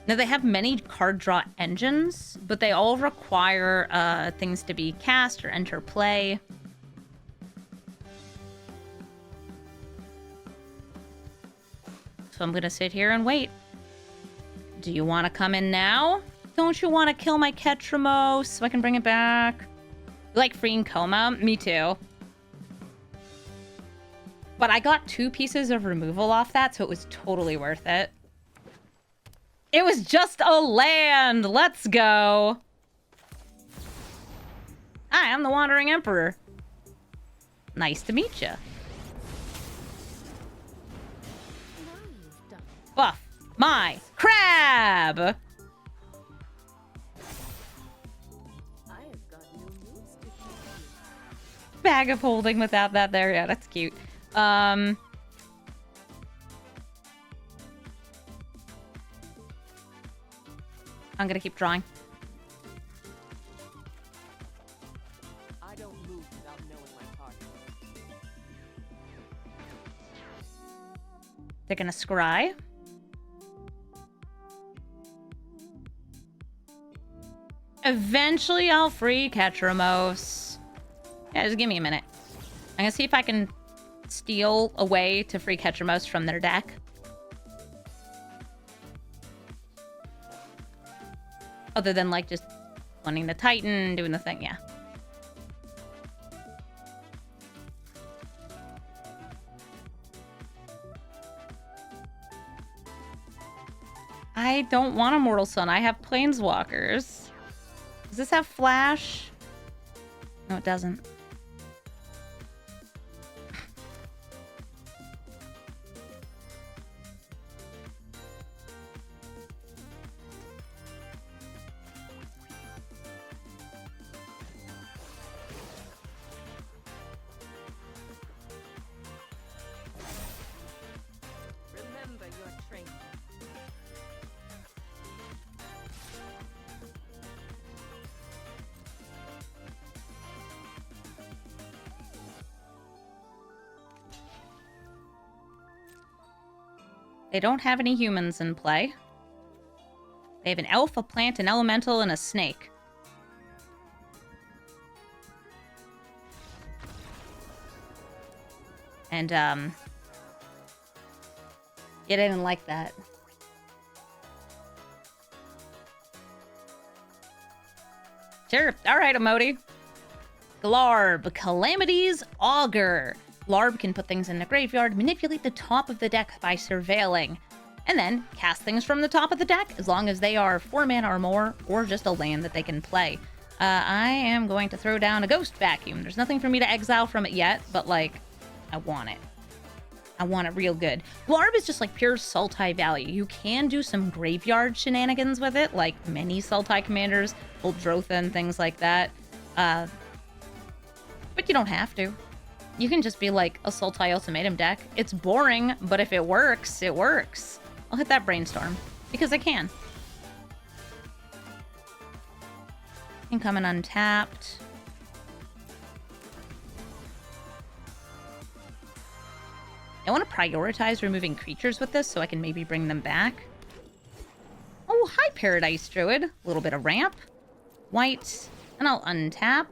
Now, they have many card draw engines, but they all require things to be cast or enter play. So I'm gonna sit here and wait. Do you want to come in now? Don't you want to kill my Ketramose so I can bring it back? You like freeing Coma? Me too. But I got 2 pieces of removal off that, so it was totally worth it. It was just a land! Let's go! Hi, I'm the Wandering Emperor. Nice to meet you. Buff my crab! Bag of holding without that there. Yeah, that's cute. I'm gonna keep drawing. I don't move without knowing my target. They're gonna scry. Eventually, I'll free Ketramose. Yeah, just give me a minute. I'm gonna see if I can steal a way to free Ketramose from their deck. Other than, like, just wanting the Titan, doing the thing, yeah. I don't want a Mortal Sun. I have Planeswalkers. Does this have Flash? No, it doesn't. Remember your training. They don't have any humans in play. They have an elf, a plant, an elemental, and a snake. And, yeah, they didn't like that. Sure. All right, Emoti. Glarb, Calamity's Augur. Glarb can put things in the graveyard, manipulate the top of the deck by surveilling, and then cast things from the top of the deck as long as they are 4 mana or more, or just a land that they can play. I am going to throw down a Ghost Vacuum. There's nothing for me to exile from it yet, but, like, I want it. I want it real good. Glarb is just, like, pure Sultai value. You can do some graveyard shenanigans with it, like many Sultai commanders, Uldrotha and things like that. But you don't have to. You can just be like a Sultai Ultimatum deck. It's boring, but if it works, it works. I'll hit that Brainstorm, because I can. Incoming untapped. I want to prioritize removing creatures with this so I can maybe bring them back. Oh, hi, Paradise Druid. A little bit of ramp. White. And I'll untap.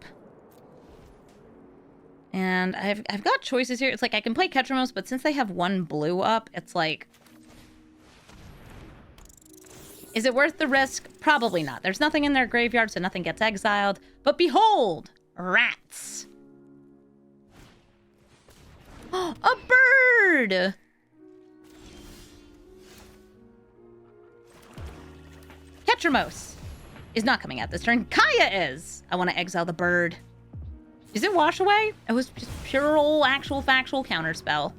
And I've got choices here. It's like I can play Ketramose, but since they have 1 blue up, it's like Is it worth the risk? Probably not. There's nothing in their graveyard, so nothing gets exiled. But behold, rats. A bird! Ketramose is not coming out this turn. Kaya is. I want to exile the bird. Is it wash away? It was just pure old actual factual counterspell.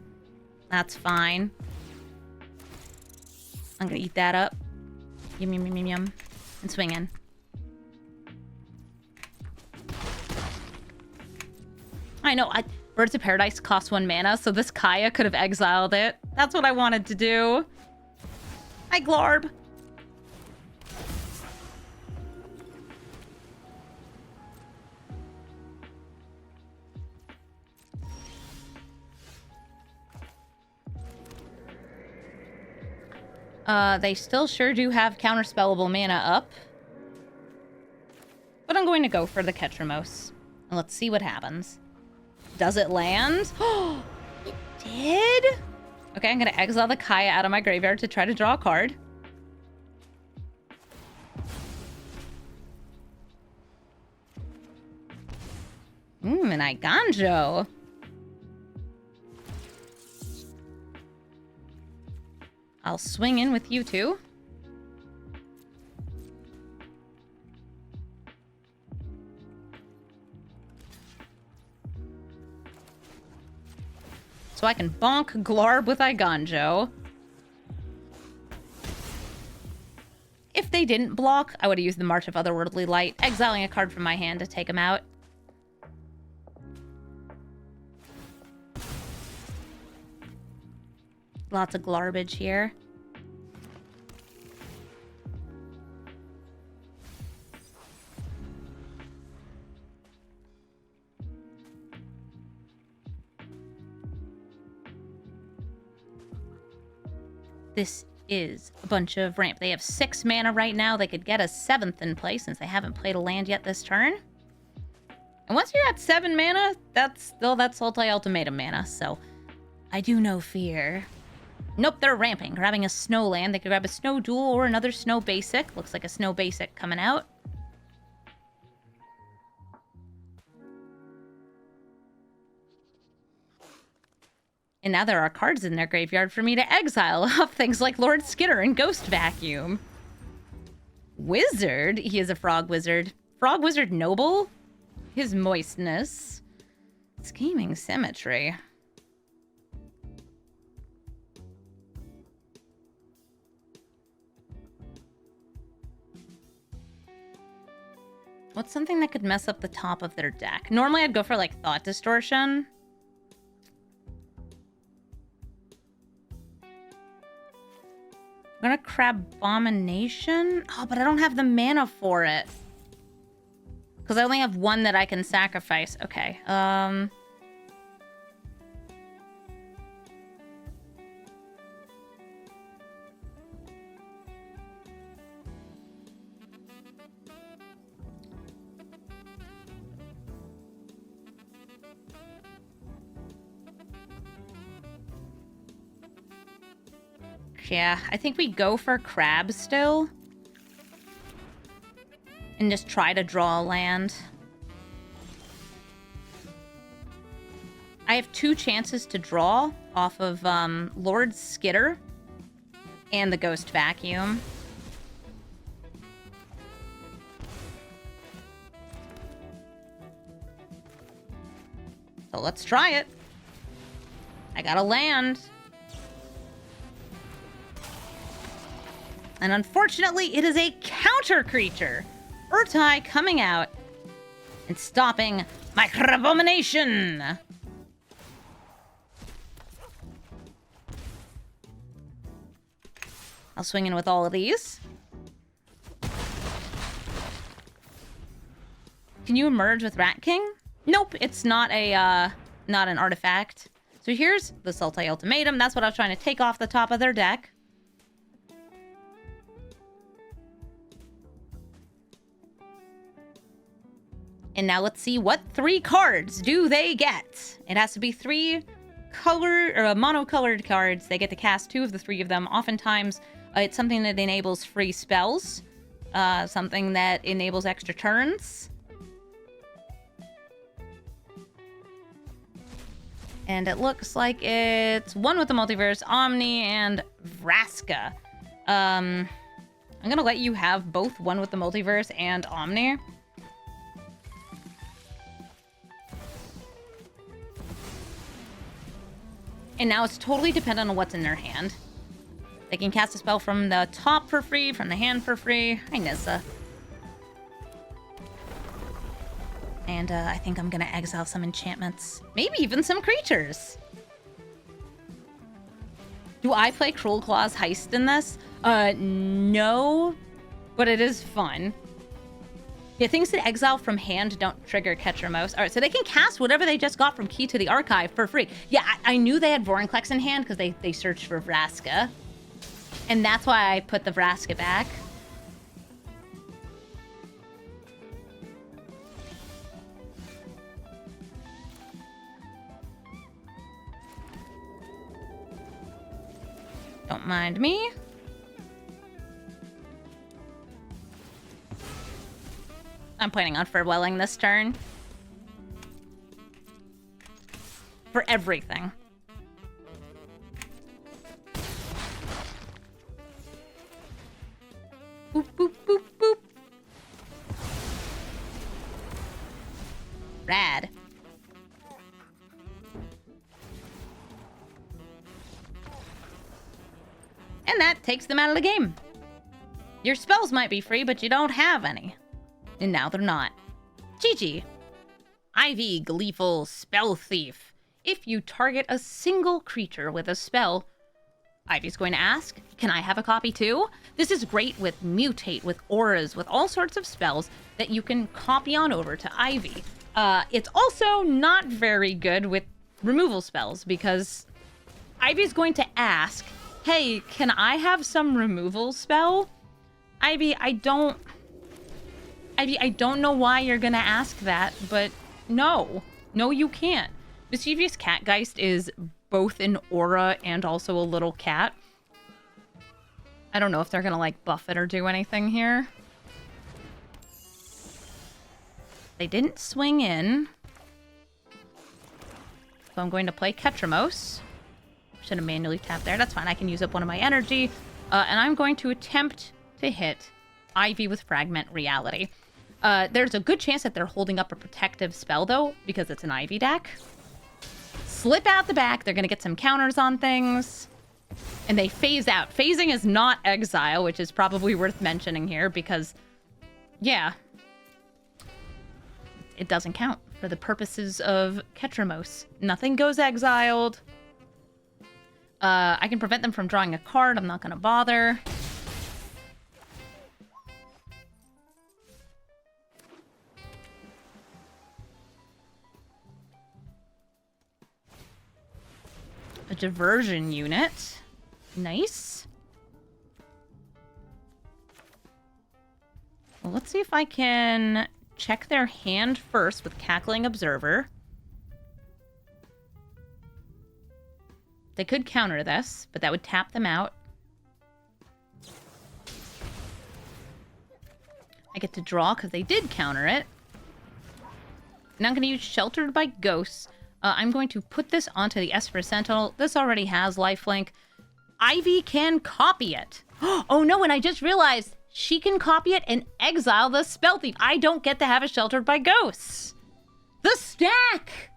That's fine. I'm gonna eat that up. Yum, yum, yum, yum, yum. And swing in. I know, Birds of Paradise costs 1 mana, so this Kaya could have exiled it. That's what I wanted to do. Hi, Glarb. They still sure do have counterspellable mana up. But I'm going to go for the Ketramose. And let's see what happens. Does it land? Oh, it did? Okay, I'm going to exile the Kaya out of my graveyard to try to draw a card. An Iganjo. I'll swing in with you two. So I can bonk Glarb with Iganjo. If they didn't block, I would have used the March of Otherworldly Light, exiling a card from my hand to take him out. Lots of garbage here. This is a bunch of ramp. They have 6 mana right now. They could get a 7th in play since they haven't played a land yet this turn. And once you're at 7 mana, that's ulti-ultimatum mana, so I do no fear. Nope, they're ramping, grabbing a snow land. They could grab a snow duel or another snow basic. Looks like a snow basic coming out. And now there are cards in their graveyard for me to exile off things like Lord Skitter and Ghost Vacuum. Wizard? He is a frog wizard. Frog wizard noble? His moistness. Scheming symmetry. What's something that could mess up the top of their deck? Normally I'd go for like Thought Distortion. I'm gonna grab Abomination. Oh, but I don't have the mana for it. Because I only have one that I can sacrifice. Okay. Yeah, I think we go for Crab still. And just try to draw a land. I have 2 chances to draw off of Lord Skitter and the Ghost Vacuum. So let's try it. I got a land. And unfortunately, it is a counter creature. Urtai coming out and stopping my Abomination. I'll swing in with all of these. Can you emerge with Rat King? Nope, it's not a not an artifact. So here's the Sultai Ultimatum. That's what I was trying to take off the top of their deck. And now let's see what 3 cards do they get. It has to be 3 monocolored cards. They get to cast 2 of the 3 of them. Oftentimes, it's something that enables free spells. Something that enables extra turns. And it looks like it's one with the multiverse, Omni, and Vraska. I'm gonna let you have both one with the multiverse and Omni. And now it's totally dependent on what's in their hand. They can cast a spell from the top for free, from the hand for free. Hi, Nissa. And I think I'm gonna exile some enchantments. Maybe even some creatures. Do I play Cruel Claw's Heist in this? No. But it is fun. Yeah, things that exile from hand don't trigger Ketramose. All right, so they can cast whatever they just got from Key to the Archive for free. Yeah, I knew they had Vorinclex in hand because they searched for Vraska. And that's why I put the Vraska back. Don't mind me. I'm planning on farewelling this turn. For everything. Boop, boop, boop, boop. Rad. And that takes them out of the game. Your spells might be free, but you don't have any. And now they're not. GG. Ivy, Gleeful, Spell Thief. If you target a single creature with a spell, Ivy's going to ask, can I have a copy too? This is great with Mutate, with Auras, with all sorts of spells that you can copy on over to Ivy. It's also not very good with removal spells because Ivy's going to ask, hey, can I have some removal spell? Ivy, I don't know why you're gonna ask that, but no. No, you can't. Mischievous Catgeist is both an aura and also a little cat. I don't know if they're gonna, like, buff it or do anything here. They didn't swing in. So I'm going to play Ketramose. Should have manually tapped there. That's fine. I can use up one of my energy. And I'm going to attempt to hit Ivy with Fragment Reality. There's a good chance that they're holding up a protective spell, though, because it's an Ivy deck. Slip out the back. They're going to get some counters on things. And they phase out. Phasing is not exile, which is probably worth mentioning here because, yeah, it doesn't count for the purposes of Ketramose. Nothing goes exiled. I can prevent them from drawing a card. I'm not going to bother. A diversion unit. Nice. Well, let's see if I can check their hand first with Cackling Observer. They could counter this, but that would tap them out. I get to draw because they did counter it. Now I'm going to use Sheltered by Ghosts. I'm going to put this onto the Esper Sentinel. This already has lifelink. Ivy can copy it. Oh no, and I just realized she can copy it and exile the Spell Thief. I don't get to have a Sheltered by Ghosts. The stack!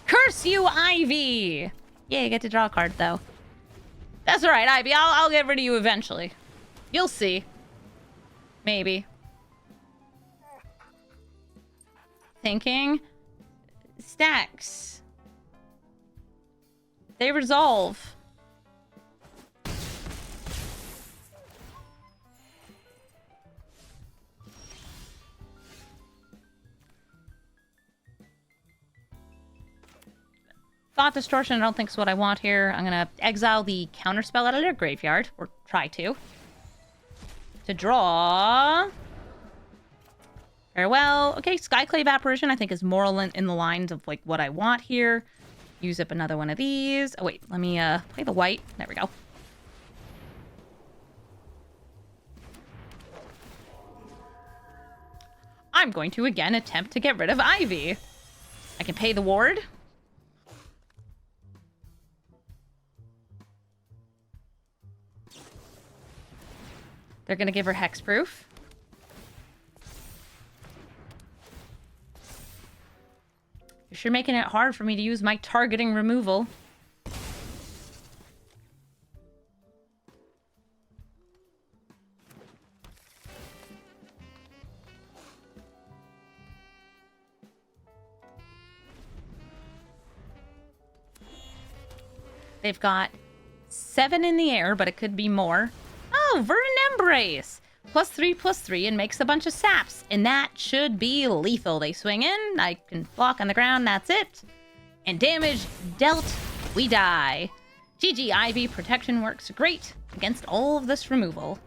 Curse you, Ivy! Yeah, you get to draw a card, though. That's alright, Ivy. I'll get rid of you eventually. You'll see. Maybe. Thinking. Stacks. They resolve. Thought Distortion, I don't think is what I want here. I'm gonna exile the counterspell out of their graveyard, or try to draw Very well. Okay, Skyclave Apparition I think is more in the lines of like what I want here. Use up another one of these. Oh wait, let me play the white. There we go. I'm going to again attempt to get rid of Ivy. I can pay the ward. They're gonna give her hexproof. You're sure making it hard for me to use my targeting removal. They've got 7 in the air, but it could be more. Oh, Verdant Embrace! +3/+3 and makes a bunch of saps. And that should be lethal. They swing in, I can block on the ground, that's it. And damage dealt, we die. GG Ivy, protection works great against all of this removal.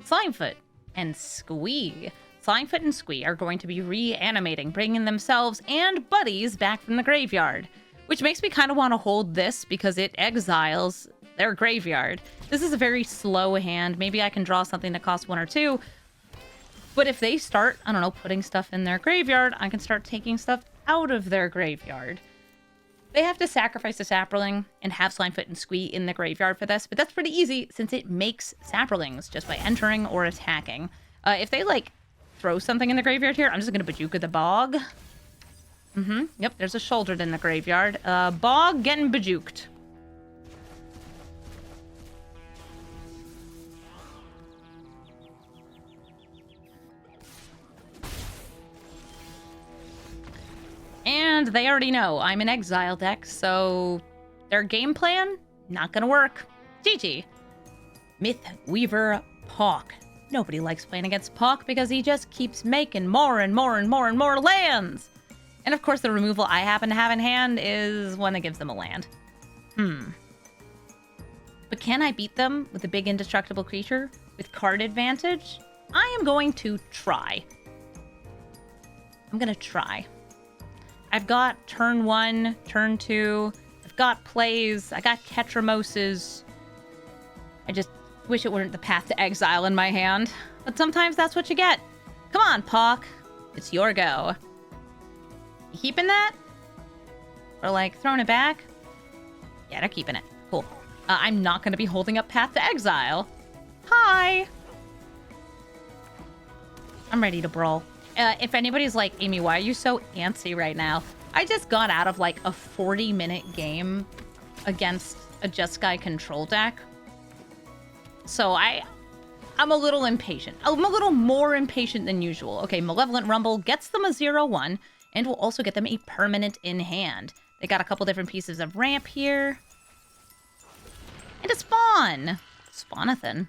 Slimefoot and Squee. Slimefoot and Squee are going to be reanimating, bringing themselves and buddies back from the graveyard. Which makes me kind of want to hold this because it exiles their graveyard. This is a very slow hand. Maybe I can draw something that costs 1 or 2. But if they start, I don't know, putting stuff in their graveyard, I can start taking stuff out of their graveyard. They have to sacrifice a Saproling and have Slimefoot and Squee in the graveyard for this, but that's pretty easy since it makes Saprolings just by entering or attacking. If they, like, throw something in the graveyard here, I'm just going to Bajuka the Bog. Yep, there's a Shouldered in the graveyard. Bog getting Bajuked. And they already know I'm an exile deck, so their game plan, not gonna work. GG. Myth Weaver Pawk. Nobody likes playing against Pawk because he just keeps making more and more and more and more lands. And of course the removal I happen to have in hand is one that gives them a land. But can I beat them with a big indestructible creature with card advantage? I am going to try. I'm gonna try. I've got turn 1, turn 2, I've got plays, I got Ketramoses. I just wish it weren't the path to exile in my hand. But sometimes that's what you get. Come on, Pawk. It's your go. You keeping that? Or like throwing it back? Yeah, they're keeping it. Cool. I'm not going to be holding up Path to Exile. Hi! I'm ready to brawl. If anybody's like, Amy, why are you so antsy right now? I just got out of like a 40-minute game against a Jeskai control deck. So I'm a little impatient. I'm a little more impatient than usual. Okay, Malevolent Rumble gets them a 0/1 and will also get them a permanent in hand. They got a couple different pieces of ramp here. And a spawn! Spawnathan.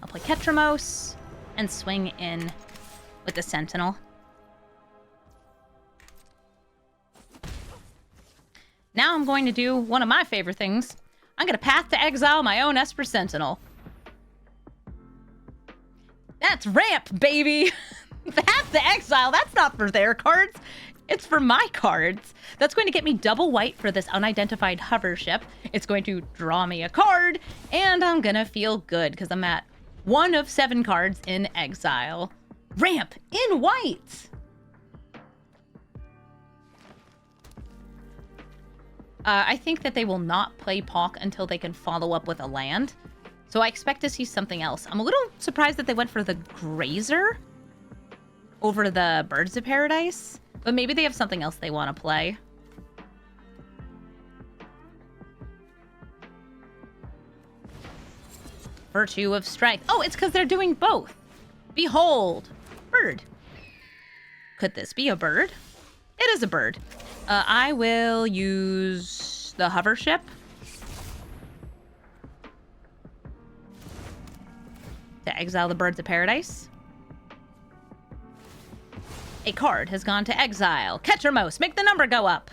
I'll play Ketramose and swing in with the Sentinel. Now I'm going to do one of my favorite things. I'm going to Path to Exile my own Esper Sentinel. That's ramp, baby! Path to Exile, that's not for their cards. It's for my cards. That's going to get me double white for this unidentified hover ship. It's going to draw me a card, and I'm going to feel good because I'm at 1 of 7 cards in exile. Ramp in white! I think that they will not play Pawk until they can follow up with a land. So I expect to see something else. I'm a little surprised that they went for the Grazer over the Birds of Paradise. But maybe they have something else they want to play. Virtue of Strength. Oh, it's because they're doing both. Behold. Bird. Could this be a bird? It is a bird. I will use the hover ship. To exile the Birds of Paradise. A card has gone to exile. Ketramose, make the number go up.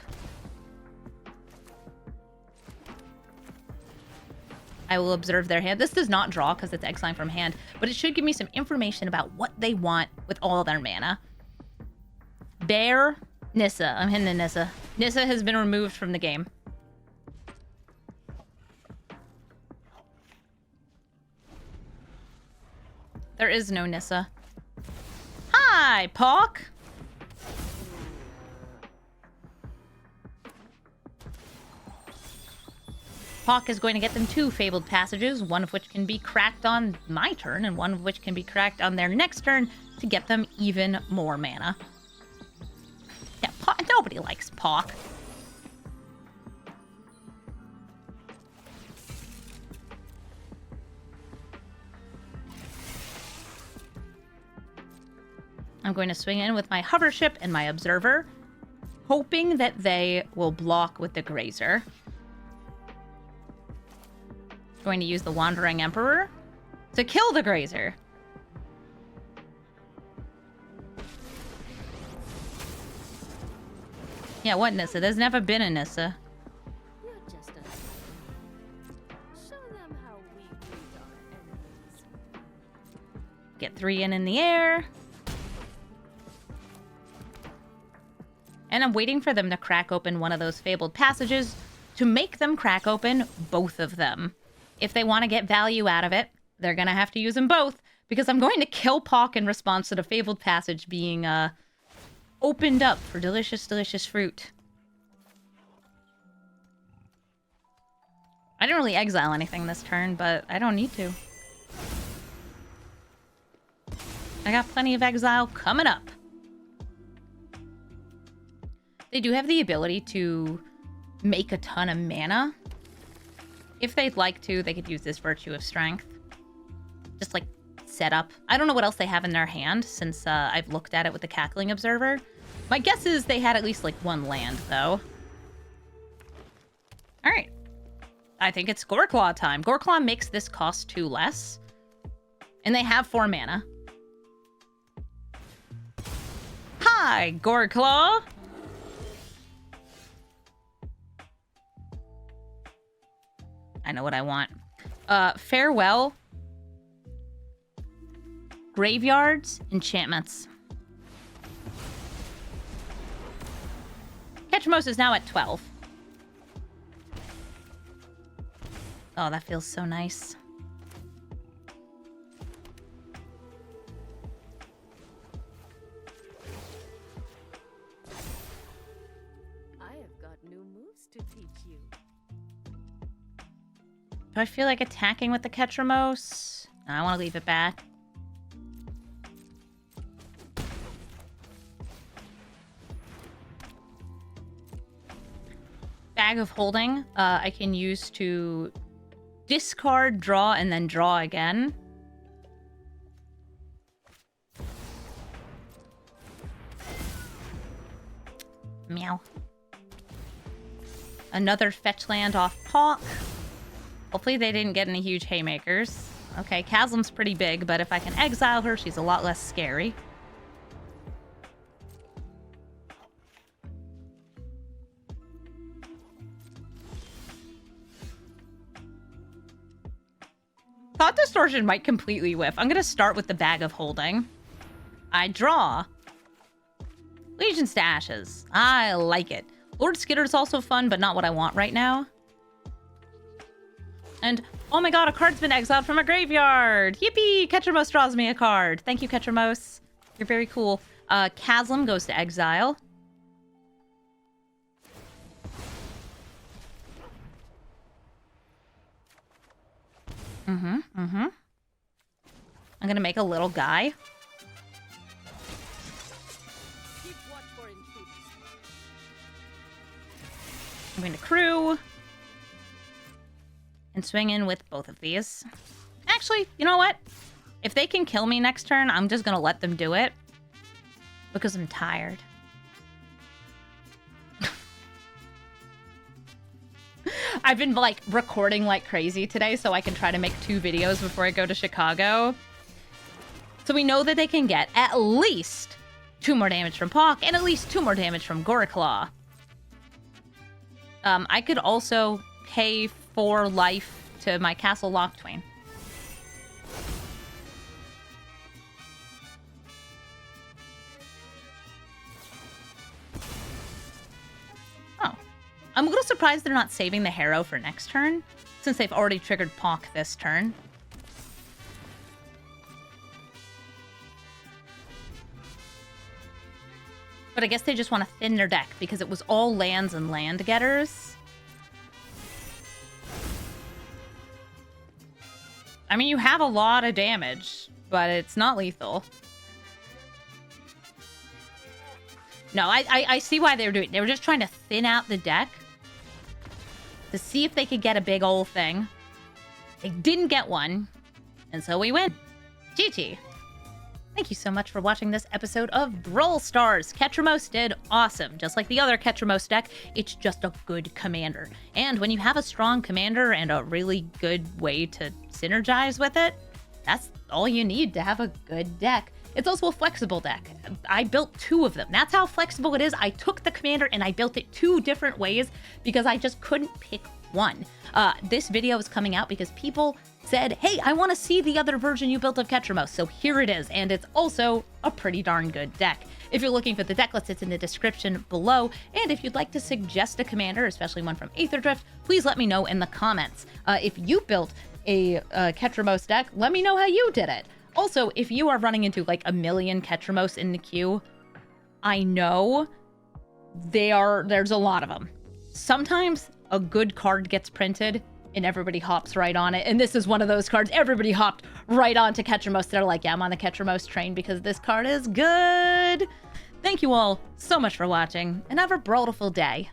I will observe their hand. This does not draw because it's exiling from hand, but it should give me some information about what they want with all their mana. Bear, Nissa. I'm hitting the Nissa. Nissa has been removed from the game. There is no Nissa. Hi, Pawk. Pawk is going to get them 2 Fabled Passages, one of which can be cracked on my turn, and one of which can be cracked on their next turn to get them even more mana. Yeah, nobody likes Pawk. I'm going to swing in with my hover ship and my observer, hoping that they will block with the grazer. Going to use the Wandering Emperor to kill the grazer. Yeah, what Nissa? There's never been a Nissa. You're just a... Show them how we treat our enemies. Get 3 in the air. And I'm waiting for them to crack open one of those Fabled Passages to make them crack open both of them. If they want to get value out of it, they're going to have to use them both, because I'm going to kill Pawk in response to the Fabled Passage being opened up for delicious, delicious fruit. I didn't really exile anything this turn, but I don't need to. I got plenty of exile coming up. They do have the ability to make a ton of mana. If they'd like to, they could use this Virtue of Strength. Just, like, set up. I don't know what else they have in their hand, since I've looked at it with the Cackling Observer. My guess is they had at least, like, 1 land, though. Alright. I think it's Goreclaw time. Goreclaw makes this cost 2 less. And they have 4 mana. Hi, Goreclaw! I know what I want. Farewell. Graveyards. Enchantments. Ketramose is now at 12. Oh, that feels so nice. I have got new moves to teach you. Do I feel like attacking with the Ketramose? No, I want to leave it back. Bag of Holding, I can use to discard, draw, and then draw again. Meow. Another fetch land off Pawk. Hopefully they didn't get any huge haymakers. Okay, Chasm's pretty big, but if I can exile her, she's a lot less scary. Thought Distortion might completely whiff. I'm gonna start with the Bag of Holding. I draw. Legions to Ashes. I like it. Lord Skitter's also fun, but not what I want right now. And, oh my god, a card's been exiled from a graveyard! Yippee! Ketramose draws me a card. Thank you, Ketramose. You're very cool. Chasm goes to exile. I'm gonna make a little guy. Keep watch for intruders. I'm going to crew. And swing in with both of these. Actually, you know what? If they can kill me next turn, I'm just gonna let them do it. Because I'm tired. I've been, like, recording like crazy today so I can try to make 2 videos before I go to Chicago. So we know that they can get at least 2 more damage from Pawk, and at least 2 more damage from Goriclaw. I could also pay 4 life to my Castle Locktwain. Oh. I'm a little surprised they're not saving the Harrow for next turn, since they've already triggered Pawk this turn. But I guess they just want to thin their deck because it was all lands and land getters. I mean, you have a lot of damage, but it's not lethal. No, I see why they were doing it. They were just trying to thin out the deck to see if they could get a big old thing. They didn't get one, and so we win. GG. Thank you so much for watching this episode of Brawl Stars. Ketramose did awesome. Just like the other Ketramose deck, it's just a good commander. And when you have a strong commander and a really good way to synergize with it, that's all you need to have a good deck. It's also a flexible deck. I built 2 of them. That's how flexible it is. I took the commander and I built it 2 different ways because I just couldn't pick one. This video is coming out because people said, hey, I want to see the other version you built of Ketramose. So here it is, and it's also a pretty darn good deck. If you're looking for the deck list, it's in the description below. And if you'd like to suggest a commander, especially one from Aetherdrift, please let me know in the comments. If you built a Ketramose deck, let me know how you did it. Also, if you are running into like a million Ketramose in the queue, I know there's a lot of them. Sometimes a good card gets printed and everybody hops right on it. And this is one of those cards. Everybody hopped right onto Ketramose. They're like, yeah, I'm on the Ketramose train because this card is good. Thank you all so much for watching, and have a brawlful day.